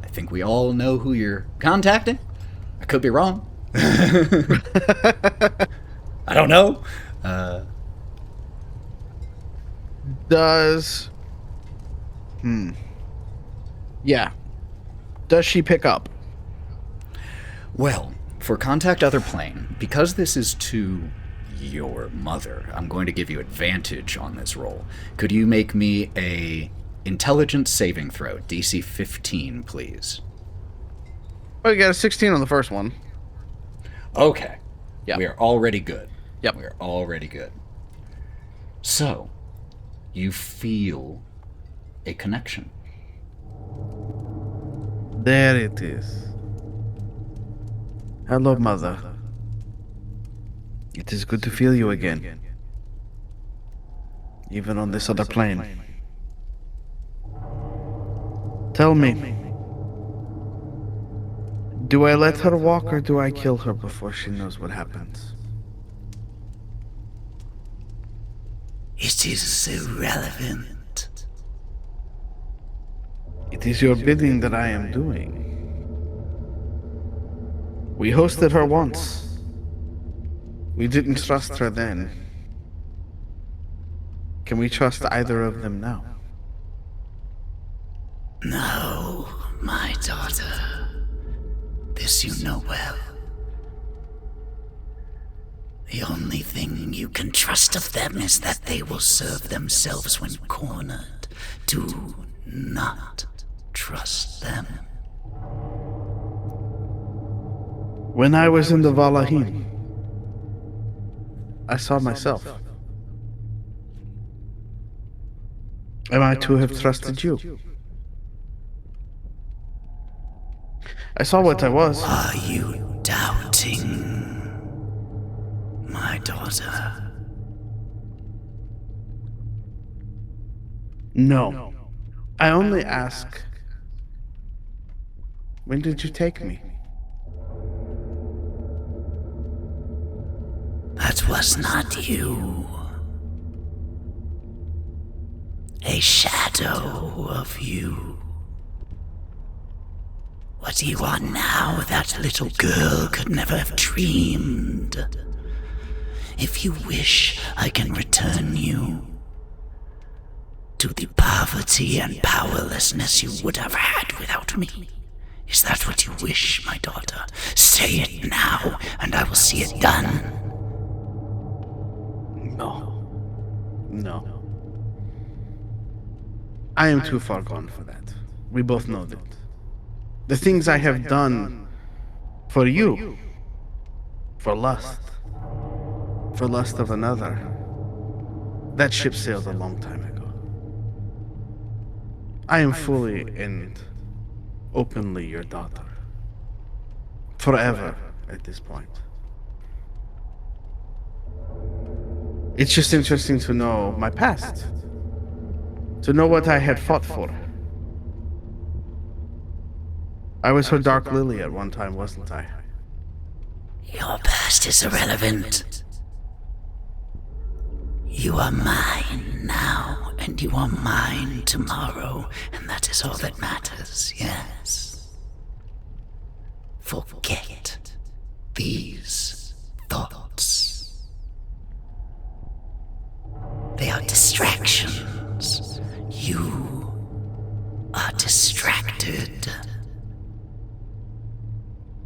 I think we all know who you're contacting. I could be wrong. I don't know. Does she pick up? Well, for contact other plane, because this is to your mother, I'm going to give you advantage on this roll. Could you make me a intelligence saving throw, DC 15, please? Oh, you got a 16 on the first one. Okay. Yeah. We are already good. Yep. We are already good. So, you feel a connection. There it is. Hello, Mother. It is good to feel you again. Even on this other plane. Tell me, do I let her walk or do I kill her before she knows what happens? It is irrelevant. It is your bidding that I am doing. We hosted her once. We didn't trust her then. Can we trust either of them now? No, my daughter. This you know well. The only thing you can trust of them is that they will serve themselves when cornered. Do not trust them. When I was in the Valahim, I saw myself. Am I to have trusted you? I saw what I was. Are you doubting, my daughter? No. I only ask, when did you take me? That was not you. A shadow of you. What you are now, that little girl could never have dreamed. If you wish, I can return you to the poverty and powerlessness you would have had without me. Is that what you wish, my daughter? Say it now, and I will see it done. No. I am too far gone for that. We both know that. The things I have done for you, for lust, for lust of another, that ship sailed a long time ago. I am fully and openly your daughter. Forever at this point. It's just interesting to know my past. To know what I had fought for. I was her Dark Lily at one time, wasn't I? Your past is irrelevant. You are mine now, and you are mine tomorrow, and that is all that matters, yes. Forget these thoughts. They are distractions. You are distracted.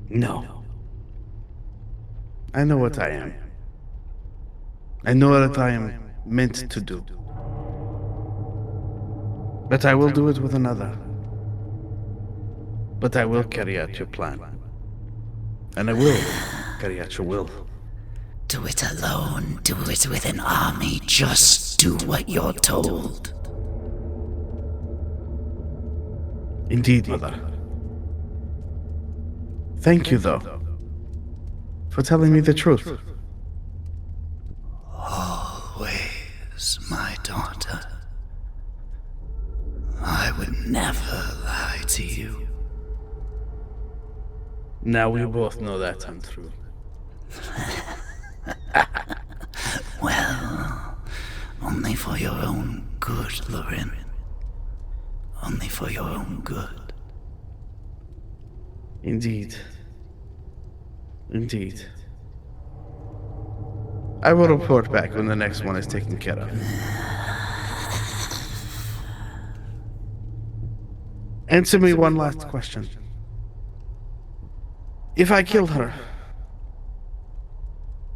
No. I know what I am. I know what I am meant to do. But I will do it with another. But I will carry out your plan. And I will carry out your will. Do it alone, do it with an army, just do what you're told. Indeed, Mother. Thank you, though, for telling me the truth. Always, my daughter. I would never lie to you. Now we both know that's untrue. Well, only for your own good, Lorwryn. Only for your own good. Indeed. Indeed. I will report back when the next one is taken care of. Answer me one last question. If I kill her,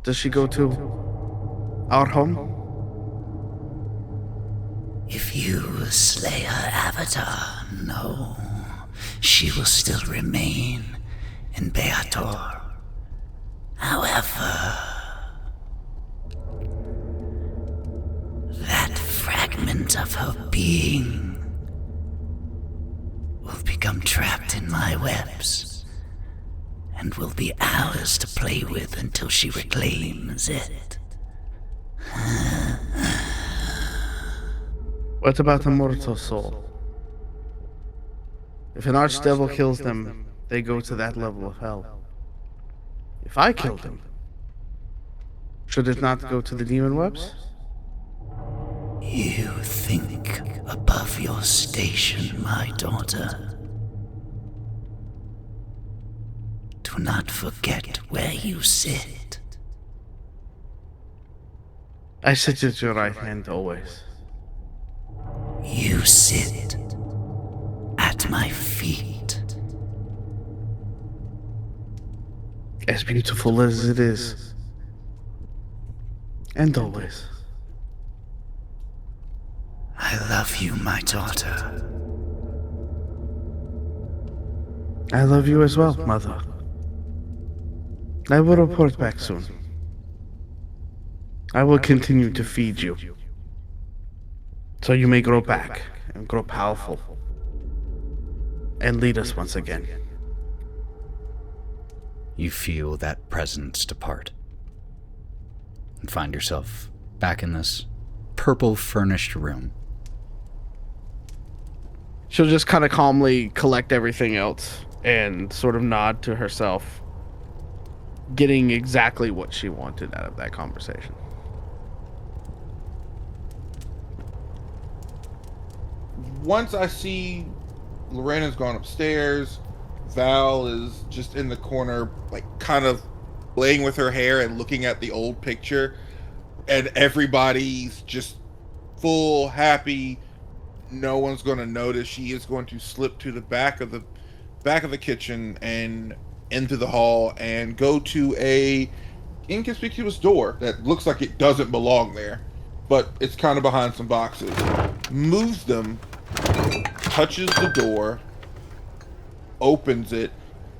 does she go to our home? If you slay her avatar, no. She will still remain in Beator. However, that fragment of her being will become trapped in my webs and will be ours to play with until she reclaims it. What about a mortal soul? If an archdevil kills them, they go to that level of hell. If I kill them, should it not go to the demon webs? You think above your station, my daughter. Do not forget where you sit. I sit at your right hand always. You sit at my feet. As beautiful as it is. And always. I love you, my daughter. I love you as well, Mother. I will report back soon. I will continue to feed you, so you may grow back and grow powerful, and lead us once again. You feel that presence depart, and find yourself back in this purple furnished room. She'll just kind of calmly collect everything else and sort of nod to herself, getting exactly what she wanted out of that conversation. Once I see Lorena's gone upstairs, Val is just in the corner, like kind of playing with her hair and looking at the old picture, and everybody's just full happy. No one's going to notice. She is going to slip to the back of the kitchen and into the hall and go to a inconspicuous door that looks like it doesn't belong there, but it's kind of behind some boxes. Moves them, touches the door, opens it,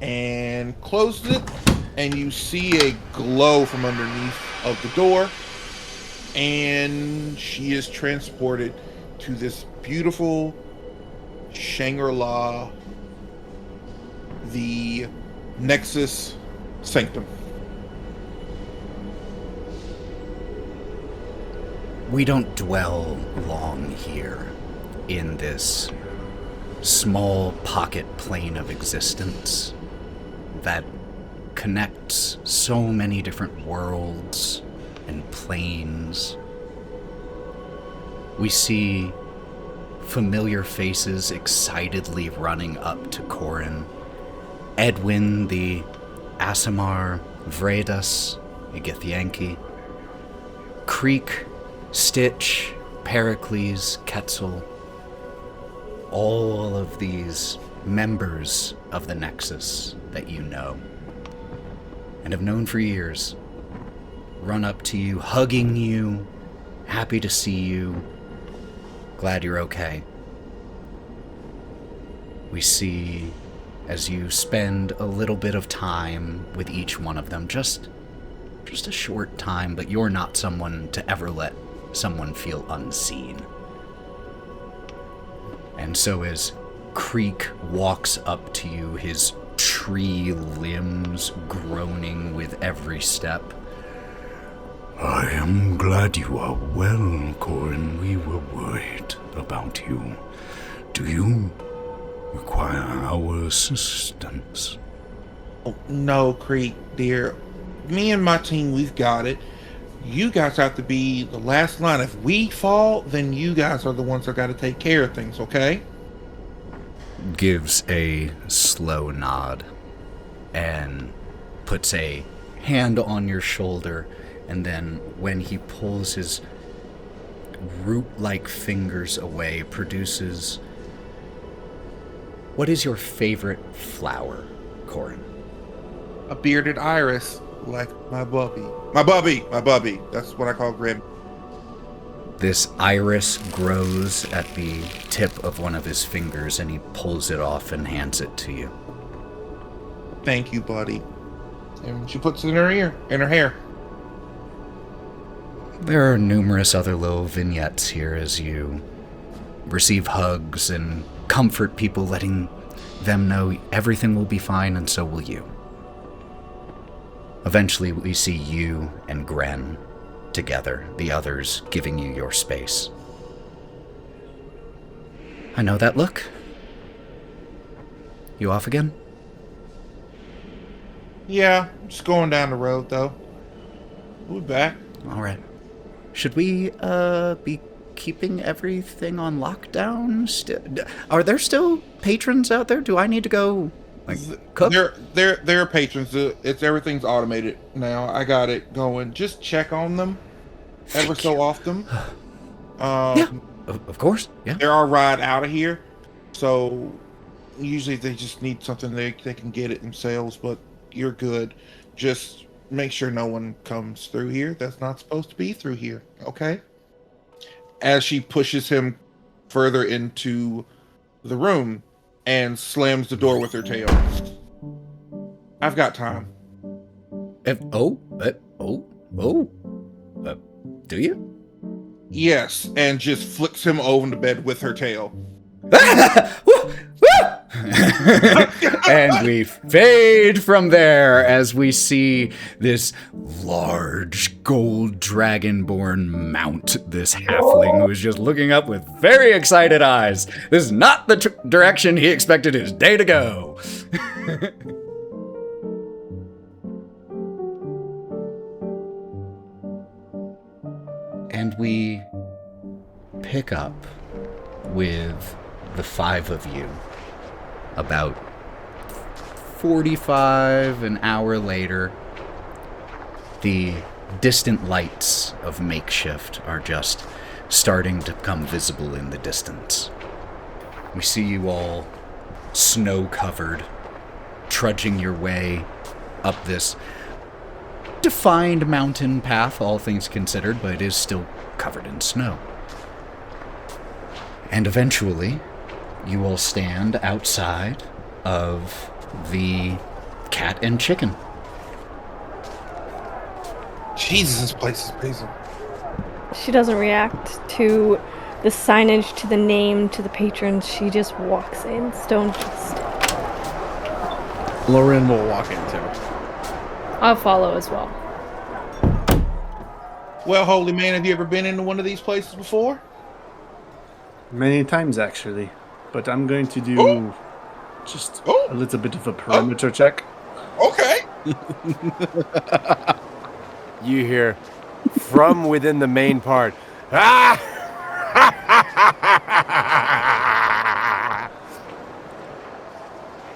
and closes it, and you see a glow from underneath of the door, and she is transported to this beautiful Shangri-La, the Nexus Sanctum. We don't dwell long here in this small pocket plane of existence that connects so many different worlds and planes. We see familiar faces excitedly running up to Korrin. Edwin, the Aasimar, Vredas, Igithyanki, Creek, Stitch, Pericles, Quetzal, all of these members of the Nexus that you know and have known for years run up to you, hugging you, happy to see you, glad you're okay. We see as you spend a little bit of time with each one of them, just a short time, but you're not someone to ever let someone feel unseen. And so as Creek walks up to you, his tree limbs groaning with every step, I am glad you are well, Korrin. We were worried about you. Do you require our assistance? Oh, no, Creek, dear. Me and my team, we've got it. You guys have to be the last line. If we fall, then you guys are the ones that got to take care of things, okay? Gives a slow nod and puts a hand on your shoulder, and then when he pulls his root-like fingers away, produces... What is your favorite flower, Korrin? A bearded iris, like my bubby. My bubby. That's what I call Grim. This iris grows at the tip of one of his fingers, and he pulls it off and hands it to you. Thank you, buddy. And she puts it in her ear, in her hair. There are numerous other little vignettes here as you receive hugs and comfort people, letting them know everything will be fine, and so will you. Eventually, we see you and Gren together, the others giving you your space. I know that look. You off again? Yeah, just going down the road, though. We'll be back. All right. Should we be keeping everything on lockdown? Are there still patrons out there? Do I need to go cook? There are patrons. Everything's automated now. I got it going. Just check on them ever so often. Yeah, of course. Yeah. They're all ride out of here, so usually they just need something they can get it themselves. But you're good. Just make sure no one comes through here that's not supposed to be through here. Okay? As she pushes him further into the room and slams the door with her tail. I've got time. Do you? Yes, and just flicks him over the bed with her tail. And we fade from there as we see this large gold dragonborn mount this halfling who is just looking up with very excited eyes. This is not the direction he expected his day to go. And we pick up with the five of you about 45 an hour later. The distant lights of Makeshift are just starting to become visible in the distance. We see you all snow-covered, trudging your way up this defined mountain path, all things considered, but it is still covered in snow. And eventually, you all stand outside of the Cat and Chicken Jesus, this place is busy. She doesn't react to the signage, to the name, to the patrons. She just walks in, stone-faced. Lorwryn will walk in too. I'll follow as well. Well, holy man, have you ever been into one of these places before? Many times, actually. But I'm going to do just a little bit of a perimeter check. Okay. You hear from within the main part. Ah!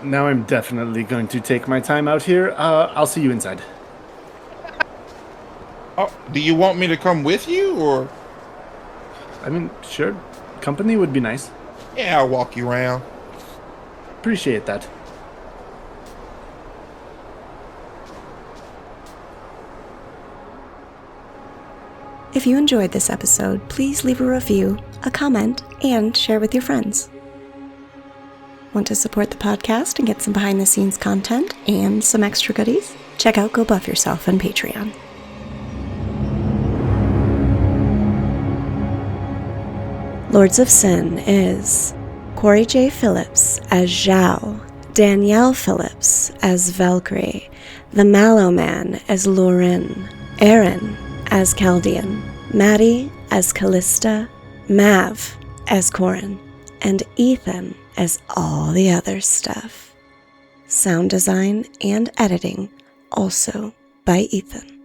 Now I'm definitely going to take my time out here. I'll see you inside. Oh, do you want me to come with you, or? I mean, sure. Company would be nice. Yeah, I'll walk you around. Appreciate that. If you enjoyed this episode, please leave a review, a comment, and share with your friends. Want to support the podcast and get some behind-the-scenes content and some extra goodies? Check out Go Buff Yourself on Patreon. Lords of Sin is Cory J. Phillips as Zhou, Danielle Phillips as Valkerie, TheMalloMan as Lorwryn, Aaron as Kaldian, Matty as Kalista, Mav as Korrin, and Ethan as all the other stuff. Sound design and editing also by Ethan.